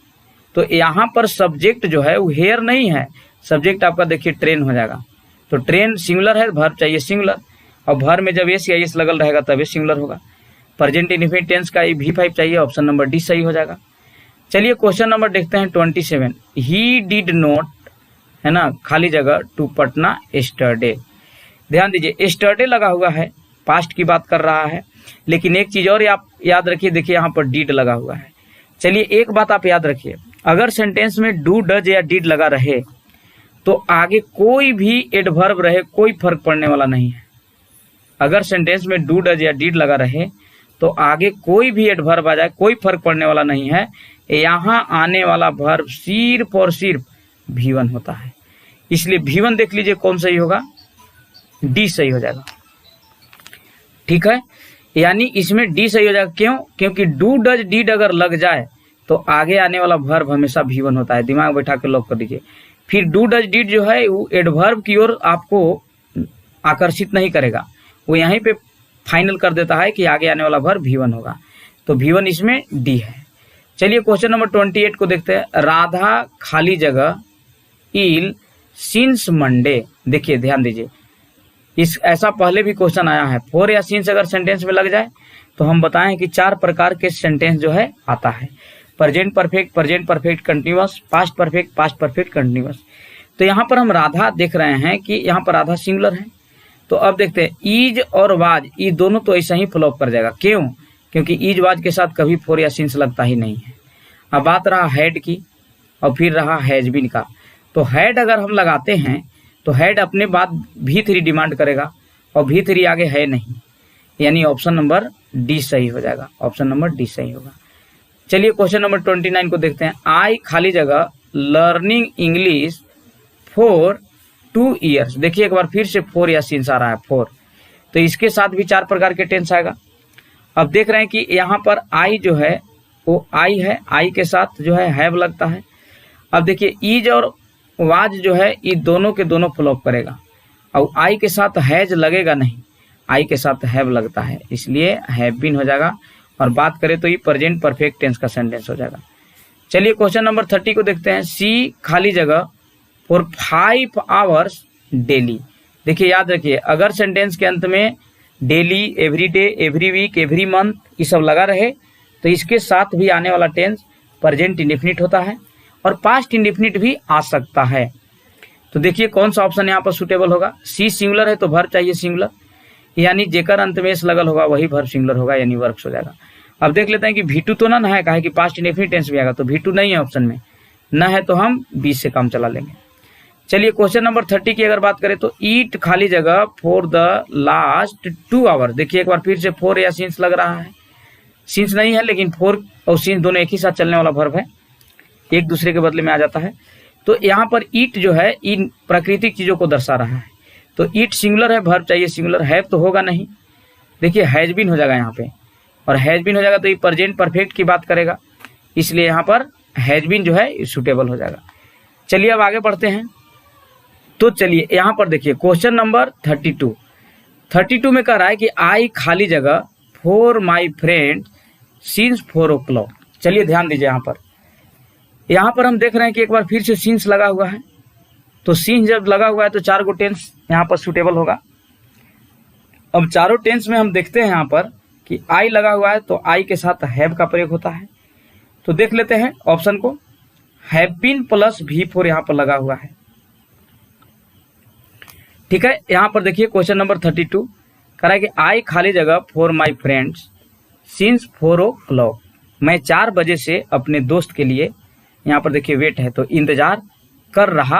तो यहाँ पर सब्जेक्ट जो है वो हेयर नहीं है, सब्जेक्ट आपका देखिए ट्रेन हो जाएगा। तो ट्रेन सिंगुलर है, वर्ब चाहिए सिंगुलर, और वर्ब में जब एस या एस लगल रहेगा तब ये सिंगुलर होगा। प्रेजेंट इंडेफिनिट टेंस का V5 चाहिए, ऑप्शन नंबर डी सही हो जाएगा। चलिए क्वेश्चन नंबर देखते हैं 27, ही डिड नॉट, है ना, खाली जगह टू पटना एस्टरडे। ध्यान दीजिए एस्टरडे लगा हुआ है, पास्ट की बात कर रहा है, लेकिन एक चीज और आप याद रखिए, देखिए यहाँ पर डिड लगा हुआ है। चलिए एक बात आप याद रखिए, अगर सेंटेंस में डू डज या डिड लगा रहे तो आगे कोई भी एडवर्ब रहे कोई फर्क पड़ने वाला नहीं है। अगर सेंटेंस में डू डज या डिड लगा रहे तो आगे कोई भी एडवर्ब आ जाए कोई फर्क पड़ने वाला नहीं है। यहाँ आने वाला वर्ब सिर्फ और सिर्फ V1 होता है, इसलिए V1 देख लीजिए कौन सही होगा, डी सही हो जाएगा। ठीक है, यानी इसमें डी सही हो जाएगा। क्यों? क्योंकि डू डज डिड अगर लग जाए तो आगे आने वाला वर्ब हमेशा V1 होता है, दिमाग बैठा के लॉक कर दीजिए। फिर डू डज डिड जो है वो एडवर्ब की ओर आपको आकर्षित नहीं करेगा, वो यहीं पे फाइनल कर देता है कि आगे आने वाला वर्ब V1 होगा, तो V1 इसमें डी है। चलिए क्वेश्चन नंबर 28 को देखते हैं। राधा खाली जगह इल सिंस मंडे। देखिए ध्यान दीजिए, इस ऐसा पहले भी क्वेश्चन आया है, फोर या सिंस अगर सेंटेंस में लग जाए तो हम बताएं कि 4 प्रकार के सेंटेंस जो है आता है, present perfect continuous, past perfect continuous. तो यहाँ पर हम राधा देख रहे हैं कि यहाँ पर राधा सिंगुलर है, तो अब देखते हैं ईज और वाज, ये दोनों तो ऐसा ही फ्लॉप कर जाएगा। क्यों? क्योंकि ईज वाज के साथ कभी फोर या सिंस लगता ही नहीं है। अब बात रहा हैड की और फिर रहा हैज बीन का, तो हैड अगर हम लगाते हैं तो हैड अपने बाद V3 डिमांड करेगा और V3 आगे है नहीं, यानी ऑप्शन नंबर डी सही हो जाएगा, ऑप्शन नंबर डी सही होगा। चलिए क्वेश्चन नंबर 29 को देखते हैं। आई खाली जगह लर्निंग इंग्लिश फॉर 2 ईयर्स। देखिए एक बार फिर से फोर या सिंस आ रहा है, फोर, तो इसके साथ भी 4 प्रकार के टेंस आएगा। अब देख रहे हैं कि यहाँ पर आई जो है वो आई है, आई के साथ जो है हैव लगता है। अब देखिए ईज और वाज जो है ये दोनों के दोनों फ्लॉप करेगा, और आई के साथ हैज लगेगा नहीं, आई के साथ हैव लगता है, इसलिए हैव बीन हो जाएगा। और बात करें तो ये प्रेजेंट परफेक्ट टेंस का सेंटेंस हो जाएगा। चलिए क्वेश्चन नंबर 30 को देखते हैं। सी खाली जगह फॉर 5 आवर्स डेली। देखिए याद रखिए, अगर सेंटेंस के अंत में daily, everyday, every week, every month, ये सब लगा रहे तो इसके साथ भी आने वाला टेंस प्रेजेंट इंडेफिनिट होता है और पास्ट इंडेफिनिट भी आ सकता है। तो देखिए कौन सा ऑप्शन यहाँ पर सुटेबल होगा। सी सिंगुलर है तो वर्ब चाहिए सिंगुलर, यानी जेकर अंत में एस लगल होगा वही वर्ब सिंगुलर होगा, यानी वर्क्स हो जाएगा। अब देख लेते हैं कि V2 तो ना है, कहा कि पास्ट इंडेफिनिट टेंस भी आएगा, तो V2 नहीं है ऑप्शन में, न है तो हम 20 से काम चला लेंगे। चलिए क्वेश्चन नंबर 30 की अगर बात करें तो ईट खाली जगह फॉर द लास्ट 2 आवर। देखिए एक बार फिर से 4 या सिंस लग रहा है, सिंस नहीं है लेकिन 4 और सिंस दोनों एक ही साथ चलने वाला वर्ब है, एक दूसरे के बदले में आ जाता है। तो यहाँ पर ईट जो है इन प्राकृतिक चीजों को दर्शा रहा है, तो ईट सिंगुलर है, वर्ब चाहिए सिंगुलर, हैव तो होगा नहीं। देखिए हैज बीन हो जाएगा यहाँ पे, और हैज बीन हो जाएगा तो ये प्रेजेंट परफेक्ट की बात करेगा, इसलिए यहाँ पर हैज बीन जो है सूटेबल हो जाएगा। चलिए अब आगे बढ़ते हैं। तो चलिए यहाँ पर देखिए क्वेश्चन नंबर 32 में कह रहा है कि आई खाली जगह for my friend since 4 o'clock। चलिए ध्यान दीजिए यहाँ पर हम देख रहे हैं कि एक बार फिर से सिंस लगा हुआ है, तो सिंस जब लगा हुआ है तो 4 गो टेंस यहाँ पर सूटेबल होगा। अब चारों टेंस में हम देखते हैं यहाँ पर कि आई लगा हुआ है तो आई के साथ हैव का प्रयोग होता है। तो देख लेते हैं ऑप्शन को, हैव बीन प्लस V4 यहाँ पर लगा हुआ है। ठीक है, यहाँ पर देखिए क्वेश्चन नंबर 32 कह रहा है कि आई खाली जगह for my friends since 4 o'clock। मैं 4 बजे से अपने दोस्त के लिए, यहाँ पर देखिए वेट है तो इंतजार कर रहा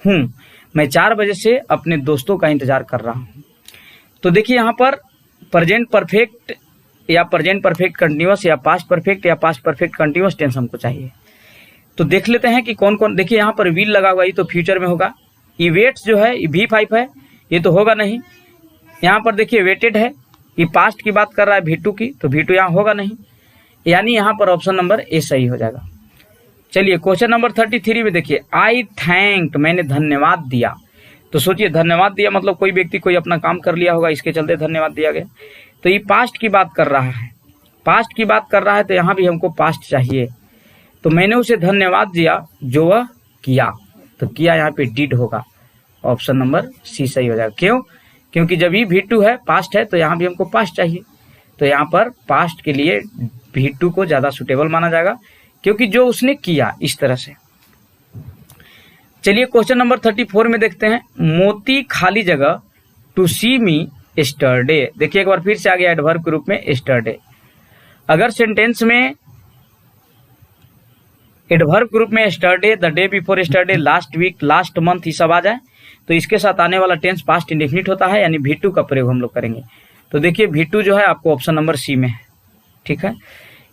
हूँ, मैं 4 बजे से अपने दोस्तों का इंतजार कर रहा हूँ। तो देखिए यहाँ पर प्रेजेंट परफेक्ट या प्रेजेंट परफेक्ट कंटिन्यूअस या पास्ट परफेक्ट या पास्ट परफेक्ट कंटिन्यूअस टेंस हमको चाहिए। तो देख लेते हैं कि कौन कौन। देखिए यहाँ पर विल लगा हुआ, ये तो फ्यूचर में होगा। ये वेट्स जो है ये V5 है, ये तो होगा नहीं। यहाँ पर देखिए वेटेड है, ये पास्ट की बात कर रहा है V2 की, तो V2 यहाँ होगा नहीं, यानी यहाँ पर ऑप्शन नंबर ए सही हो जाएगा। चलिए क्वेश्चन नंबर 33 में देखिए आई थैंक्ड, मैंने धन्यवाद दिया। तो सोचिए धन्यवाद दिया मतलब कोई व्यक्ति कोई अपना काम कर लिया होगा, इसके चलते धन्यवाद दिया गया। तो ये पास्ट की बात कर रहा है, पास्ट की बात कर रहा है तो यहाँ भी हमको पास्ट चाहिए। तो मैंने उसे धन्यवाद दिया जो वह किया, तो किया यहाँ पे डिड होगा, ऑप्शन नंबर सी सही हो जाएगा। क्यों? क्योंकि जब ये V2 है पास्ट है तो यहाँ भी हमको पास्ट चाहिए, तो यहाँ पर पास्ट के लिए V2 को ज़्यादा सुटेबल माना जाएगा, क्योंकि जो उसने किया इस तरह से। चलिए क्वेश्चन नंबर 34 में देखते हैं, मोती खाली जगह टू सी मी यस्टरडे। देखिए एक बार फिर से आ गया एडवर्ब के रूप में यस्टरडे। अगर सेंटेंस में एडवर्ब के रूप में yesterday, the day before yesterday, last week, last month, ये सब आ जाए तो इसके साथ आने वाला टेंस पास्ट इंडेफिनिट होता है, यानी V2 का प्रयोग हम लोग करेंगे। तो देखिए V2 जो है आपको ऑप्शन नंबर सी में है। ठीक है,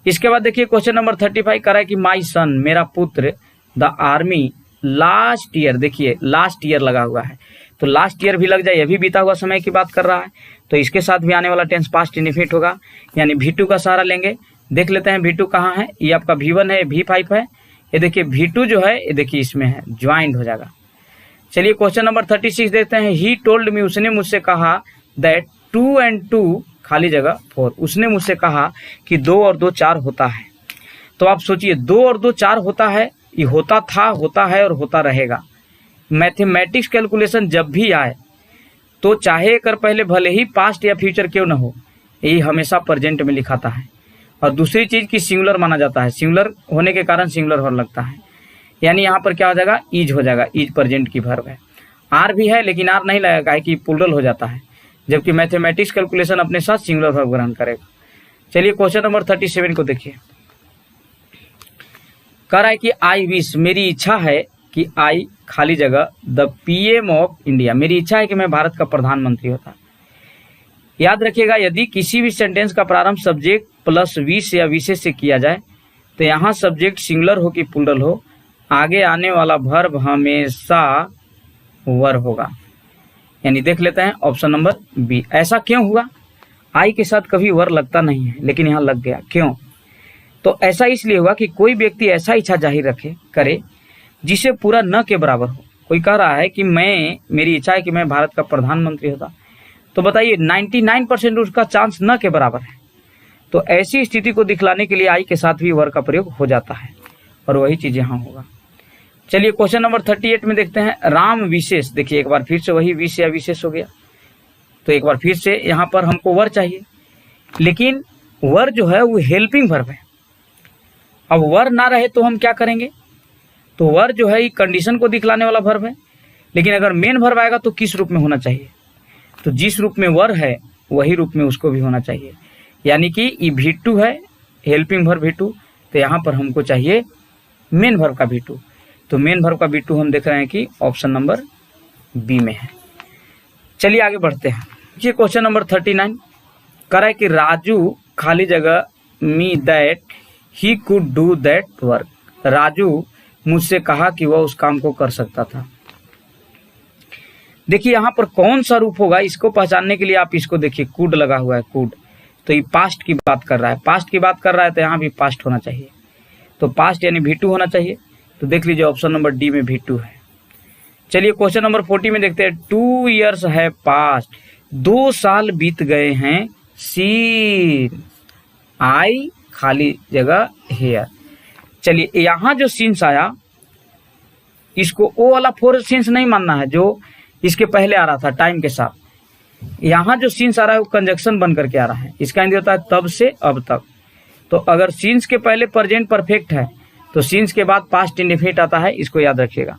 इसके बाद देखिए क्वेश्चन नंबर 35 कर रहा है कि माई सन, मेरा पुत्र, द आर्मी लास्ट ईयर। देखिए लास्ट ईयर लगा हुआ है, तो लास्ट ईयर भी लग जाए, ये भी बीता हुआ समय की बात कर रहा है, तो इसके साथ भी आने वाला टेंस पास्ट इंडेफिनिट होगा, यानी V2 का सहारा लेंगे। देख लेते हैं V2 कहाँ है, ये आपका V1 है, V5 है, ये देखिए V2 जो है ये देखिए इसमें है, ज्वाइंट हो जाएगा। चलिए क्वेश्चन नंबर 36 देखते हैं, ही टोल्ड मी, उसने मुझसे कहा, दैट 2 and 2 खाली जगह 4, उसने मुझसे कहा कि 2 और 2 4 होता है। तो आप सोचिए 2 और 2 4 होता है, ये होता था, होता है और होता रहेगा। मैथमेटिक्स कैलकुलेशन जब भी आए तो चाहे कर पहले भले ही पास्ट या फ्यूचर क्यों ना हो, यही हमेशा प्रेजेंट में लिखाता है। और दूसरी चीज की सिंगुलर माना जाता है, सिंगुलर होने के कारण सिंगुलर वर्ब लगता है, यानी यहाँ पर क्या हो जाएगा, इज हो जाएगा, इज प्रेजेंट की वर्ब है। आर भी है लेकिन आर नहीं लगेगा कि प्लूरल हो जाता है, जबकि मैथमेटिक्स कैलकुलेशन अपने साथ सिंगुलर वर्ब ग्रहण करेगा। चलिए क्वेश्चन नंबर 37 को देखिए, कह रहा है कि आई विश, मेरी इच्छा है कि आई खाली जगह द PM ऑफ इंडिया, मेरी इच्छा है कि मैं भारत का प्रधानमंत्री होता। याद रखिएगा यदि किसी भी सेंटेंस का प्रारंभ सब्जेक्ट प्लस विश या विशेष से किया जाए तो यहाँ सब्जेक्ट सिंगुलर हो कि प्लूरल हो, आगे आने वाला वर्ब हमेशा वर होगा, यानी देख लेते हैं ऑप्शन नंबर बी। ऐसा क्यों हुआ, आई के साथ कभी वर लगता नहीं है लेकिन यहाँ लग गया, क्यों? तो ऐसा इसलिए हुआ कि कोई व्यक्ति ऐसा इच्छा जाहिर करे जिसे पूरा न के बराबर हो। कोई कह रहा है कि मेरी इच्छा है कि मैं भारत का प्रधानमंत्री होता, तो बताइए 99% उसका चांस न के बराबर है। तो ऐसी स्थिति को दिखलाने के लिए आई के साथ भी वर का प्रयोग हो जाता है, और वही चीज यहाँ होगा। चलिए क्वेश्चन नंबर 38 में देखते हैं, राम विशेष। देखिए एक बार फिर से वही विश या विशेष हो गया, तो एक बार फिर से यहाँ पर हमको वर चाहिए, लेकिन वर जो है वो हेल्पिंग वर्ब है। अब वर ना रहे तो हम क्या करेंगे, तो वर जो है ये कंडीशन को दिखलाने वाला वर्ब है, लेकिन अगर मेन वर्ब आएगा तो किस रूप में होना चाहिए, तो जिस रूप में वर है वही रूप में उसको भी होना चाहिए। यानी कि ये V2 है, हेल्पिंग वर्ब V2, तो यहाँ पर हमको चाहिए मेन वर्ब का V2। तो मेन वर्ब का V2 हम देख रहे हैं कि ऑप्शन नंबर बी में है। चलिए आगे बढ़ते हैं। ये क्वेश्चन नंबर 39 कह रहा है कि राजू खाली जगह me that he could do that work. Raju मुझसे कहा कि वह उस काम को कर सकता था। देखिए यहाँ पर कौन सा रूप होगा, इसको पहचानने के लिए आप इसको देखिए, कुड लगा हुआ है, कुड, तो ये पास्ट की बात कर रहा है, पास्ट की बात कर रहा है तो यहाँ भी पास्ट होना चाहिए, तो पास्ट यानी V2 होना चाहिए। तो देख लीजिए ऑप्शन नंबर डी में V2 है। चलिए क्वेश्चन नंबर 40 में देखते हैं। 2 years है पास्ट, 2 साल बीत गए हैं, सीन आई खाली जगह हेयर। चलिए यहाँ जो सीन्स आया इसको ओ वाला 4 सीन्स नहीं मानना है जो इसके पहले आ रहा था टाइम के साथ। यहाँ जो सीन्स आ रहा है वो कंजक्शन बन करके आ रहा है, इसका हिंदी होता है तब से अब तक। तो अगर सीन्स के पहले प्रेजेंट परफेक्ट है तो सीन्स के बाद पास्ट इंडेफिनिट आता है, इसको याद रखिएगा।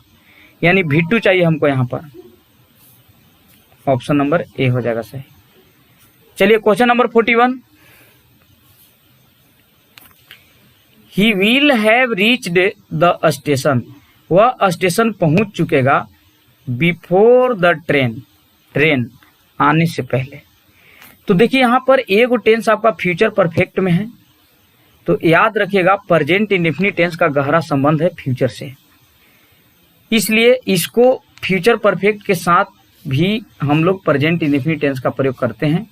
यानी V2 चाहिए हमको यहाँ पर, ऑप्शन नंबर ए हो जाएगा सही। चलिए question number 41 he will have reached the station, वह स्टेशन पहुंच चुकेगा बिफोर द ट्रेन आने से पहले। तो देखिए यहाँ पर एगो टेंस आपका फ्यूचर परफेक्ट में है, तो याद रखिएगा प्रेजेंट इंडेफिनिट टेंस का गहरा संबंध है फ्यूचर से, इसलिए इसको फ्यूचर परफेक्ट के साथ भी हम लोग प्रेजेंट इंडेफिनिट टेंस का प्रयोग करते हैं।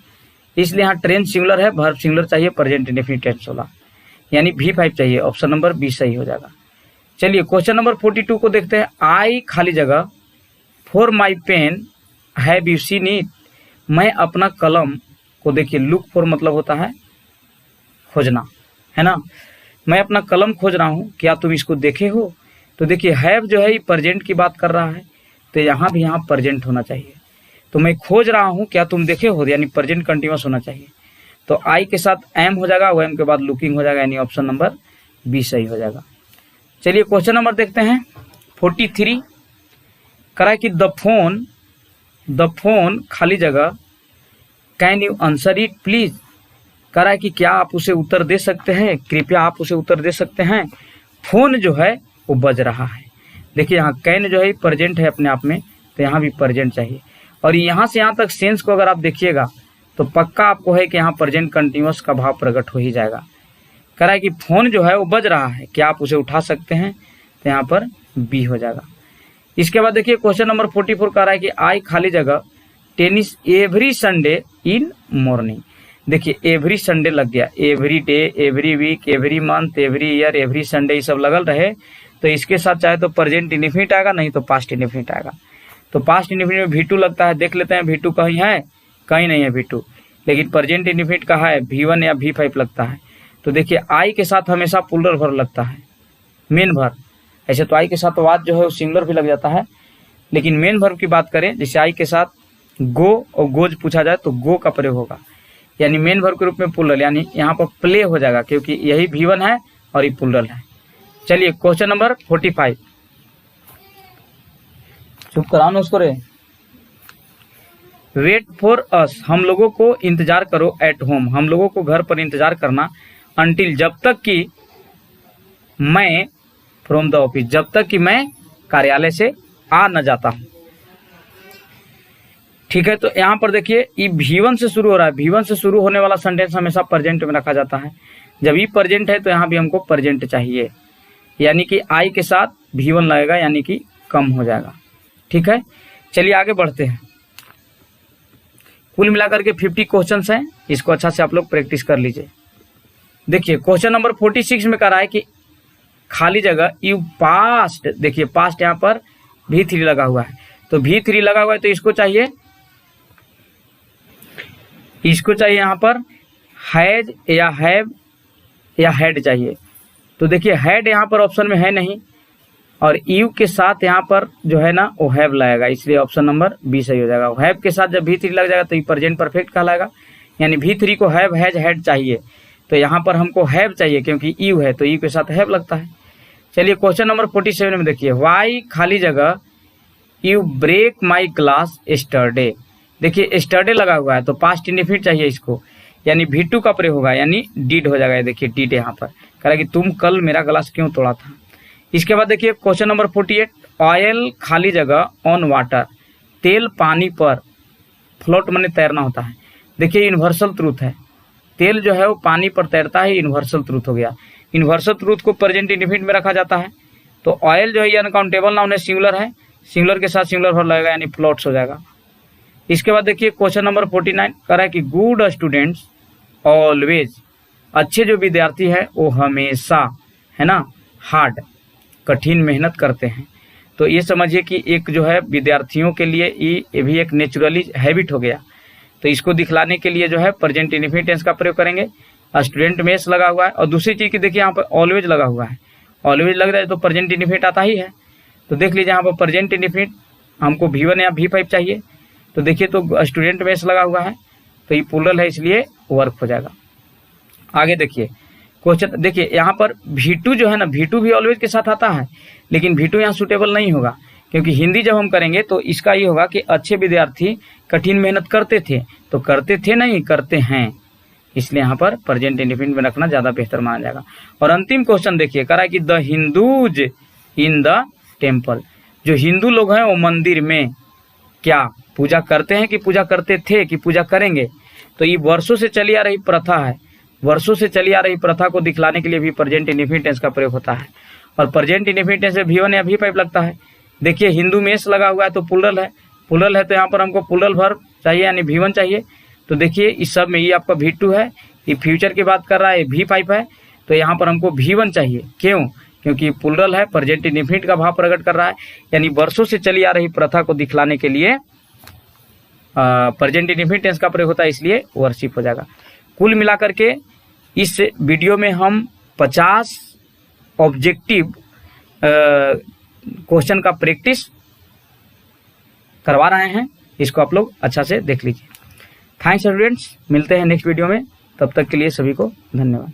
इसलिए यहाँ ट्रेन सिंगुलर है, वर्ब सिंगुलर चाहिए, प्रेजेंट इंडेफिनिट टेंस वाला, यानी V5 चाहिए, ऑप्शन नंबर बी सही हो जाएगा। चलिए क्वेश्चन नंबर 42 को देखते हैं। आई खाली जगह for my pen have you seen it, मैं अपना कलम को, देखिए लुक फॉर मतलब होता है खोजना, है ना, मैं अपना कलम खोज रहा हूँ, क्या तुम इसको देखे हो। तो देखिए हैव जो है ये प्रेजेंट की बात कर रहा है, तो यहाँ भी यहाँ प्रेजेंट होना चाहिए। तो मैं खोज रहा हूँ, क्या तुम देखे हो, यानी प्रेजेंट कंटिन्यूअस होना चाहिए। तो आई के साथ एम हो जाएगा, एम के बाद लुकिंग हो जाएगा, यानी ऑप्शन नंबर बी सही हो जाएगा। चलिए क्वेश्चन नंबर देखते हैं 43 करा है कि द फोन खाली जगह can you answer it please, करा है कि क्या आप उसे उत्तर दे सकते हैं, कृपया आप उसे उत्तर दे सकते हैं। फोन जो है वो बज रहा है, देखिए यहाँ कैन जो है प्रेजेंट है अपने आप में, तो यहाँ भी प्रेजेंट चाहिए। और यहाँ से यहाँ तक सेंस को अगर आप देखिएगा तो पक्का आपको है कि यहाँ प्रेजेंट कंटिन्यूअस का भाव प्रकट हो ही जाएगा। कह रहा है कि फोन जो है वो बज रहा है, क्या आप उसे उठा सकते हैं, तो यहाँ पर बी हो जाएगा। इसके बाद देखिए क्वेश्चन नंबर 44 कह रहा है कि आई खाली जगह tennis every Sunday in morning. देखिए एवरी संडे लग गया, every day, every week, every month, every year, every Sunday, ये सब लगल रहे तो इसके साथ चाहे तो प्रेजेंट इंडेफिनिट आएगा, नहीं तो पास्ट इंडेफिनिट आएगा। तो पास्ट इंडेफिनिट में V2 लगता है, देख लेते हैं V2 कहीं है, कहीं नहीं है V2, लेकिन प्रेजेंट इंडेफिनिट कहाँ है, V1 या V5 लगता है। तो देखिए आई के साथ हमेशा प्लूरल वर्ब लगता है, मेन वर्ब। ऐसे तो आई के साथ वाज जो है वो सिंगुलर भी लग जाता है, लेकिन मेन वर्ब की बात करें, जैसे आई के साथ गो और गोज पूछा जाए तो गो का प्रयोग होगा, यानी मेन वर्ब के रूप में प्लूरल, यानी यहाँ पर प्ले हो जाएगा क्योंकि यही V1 है और ये प्लूरल है। चलिए क्वेश्चन नंबर 45, चुप कराओ उसको रे। वेट फॉर अस, हम लोगों को इंतजार करो, एट होम, हम लोगों को घर पर इंतजार करना, अंटिल जब तक कि मैं, फ्रॉम द ऑफिस जब तक कि मैं कार्यालय से आ न जाता हूं। ठीक है, तो यहाँ पर देखिए ये V1 से शुरू हो रहा है, V1 से शुरू होने वाला सेंटेंस हमेशा प्रेजेंट में रखा जाता है। जब ये प्रेजेंट है तो यहाँ भी हमको प्रेजेंट चाहिए, यानी कि आई के साथ V1 लगेगा, यानी कि कम हो जाएगा। ठीक है, चलिए आगे बढ़ते हैं। कुल मिलाकर के 50 क्वेश्चंस हैं, इसको अच्छा से आप लोग प्रैक्टिस कर लीजिए। देखिए क्वेश्चन नंबर 46 में कह रहा है कि खाली जगह यू पास्ट, देखिए पास्ट यहाँ पर V3 लगा हुआ है, तो V3 लगा हुआ है तो इसको चाहिए यहाँ पर हैज या हैव या हैड चाहिए। तो देखिए हैड यहाँ पर ऑप्शन में है नहीं, और यू के साथ यहाँ पर जो है ना वो हैव लगेगा, इसलिए ऑप्शन नंबर बी सही हो जाएगा। हैव के साथ जब V3 लग जाएगा तो ये प्रेजेंट परफेक्ट कहलाएगा, यानी V3 को हैव हैज हैड चाहिए, तो यहाँ पर हमको हैव चाहिए क्योंकि यू है तो यू के साथ हैव लगता है। चलिए क्वेश्चन नंबर 47 में देखिए, वाई खाली जगह you break my glass yesterday. देखिए एस्टरडे लगा हुआ है तो पास्ट इंडेफिनिट चाहिए इसको, यानी V2 का प्रयोग होगा, यानी डिड हो जाएगा। देखिए डिड यहाँ पर कह रहा है कि तुम कल मेरा ग्लास क्यों तोड़ा था। इसके बाद देखिए क्वेश्चन नंबर 48, ऑयल खाली जगह ऑन वाटर, तेल पानी पर, फ्लोट माने तैरना होता है। देखिए यूनिवर्सल ट्रूथ है, तेल जो है वो पानी पर तैरता है, यूनिवर्सल ट्रूथ हो गया। यूनिवर्सल ट्रूथ को प्रेजेंट इंडेफिनिट में रखा जाता है, तो ऑयल जो है ये अनकाउंटेबल नाउन है, सिंगुलर है, सिंगुलर के साथ सिंगुलर वर्ब लगेगा, यानी फ्लोट्स हो जाएगा। इसके बाद देखिए क्वेश्चन नंबर 49 कह रहा है कि गुड स्टूडेंट्स ऑलवेज, अच्छे जो विद्यार्थी है वो हमेशा है ना हार्ड, कठिन मेहनत करते हैं। तो ये समझिए कि एक जो है विद्यार्थियों के लिए ये भी एक नेचुरली हैबिट हो गया, तो इसको दिखलाने के लिए जो है प्रेजेंट इंडेफिनिट टेंस का प्रयोग करेंगे। स्टूडेंट में एस लगा हुआ है, और दूसरी चीज की देखिए यहाँ पर ऑलवेज लगा हुआ है, ऑलवेज लग रहा है तो प्रेजेंट इंडेफिनिट आता ही है। तो देख लीजिए यहाँ पर प्रेजेंट इंडेफिनिट हमको V1 या V5 चाहिए, तो देखिए तो स्टूडेंट में एस लगा हुआ है तो ये प्लूरल है इसलिए वर्क हो जाएगा। आगे देखिए क्वेश्चन, देखिए यहाँ पर V2 जो है ना, V2 भी ऑलवेज के साथ आता है, लेकिन V2 यहाँ सुटेबल नहीं होगा, क्योंकि हिंदी जब हम करेंगे तो इसका ये होगा कि अच्छे विद्यार्थी कठिन मेहनत करते थे, तो करते थे नहीं करते हैं, इसलिए यहाँ पर प्रेजेंट इंडेफिनिट में रखना ज्यादा बेहतर माना जाएगा। और अंतिम क्वेश्चन देखिए कह रहा है कि the Hindus in the temple, जो हिंदू लोग हैं वो मंदिर में क्या पूजा करते हैं कि पूजा करते थे कि पूजा करेंगे। तो ये वर्षों से चली आ रही प्रथा है, वर्षों से चली आ रही प्रथा को दिखलाने के लिए भी प्रेजेंट इंडेफिनिट टेंस का प्रयोग होता है, और प्रेजेंट इंडेफिनिट टेंस में V1 या V5 लगता है। देखिए हिंदू में एस लगा हुआ है तो प्लूरल है, प्लूरल है तो यहाँ पर हमको प्लूरल वर्ब चाहिए, यानी V1 चाहिए। तो देखिए इस सब में ये आपका V2 है, ये फ्यूचर की बात कर रहा है, V5 है, तो यहाँ पर हमको V1 चाहिए। क्यों? क्योंकि प्लूरल है, प्रेजेंट इंडेफिनिट का भाव प्रकट कर रहा है, यानी वर्षों से चली आ रही प्रथा को दिखलाने के लिए प्रेजेंट इंडेफिनिट टेंस का प्रयोग होता है, इसलिए वर्शिप हो जाएगा। कुल मिलाकर के इस वीडियो में हम 50 ऑब्जेक्टिव क्वेश्चन का प्रैक्टिस करवा रहे हैं, इसको आप लोग अच्छा से देख लीजिए। थैंक्स स्टूडेंट्स, मिलते हैं नेक्स्ट वीडियो में, तब तक के लिए सभी को धन्यवाद।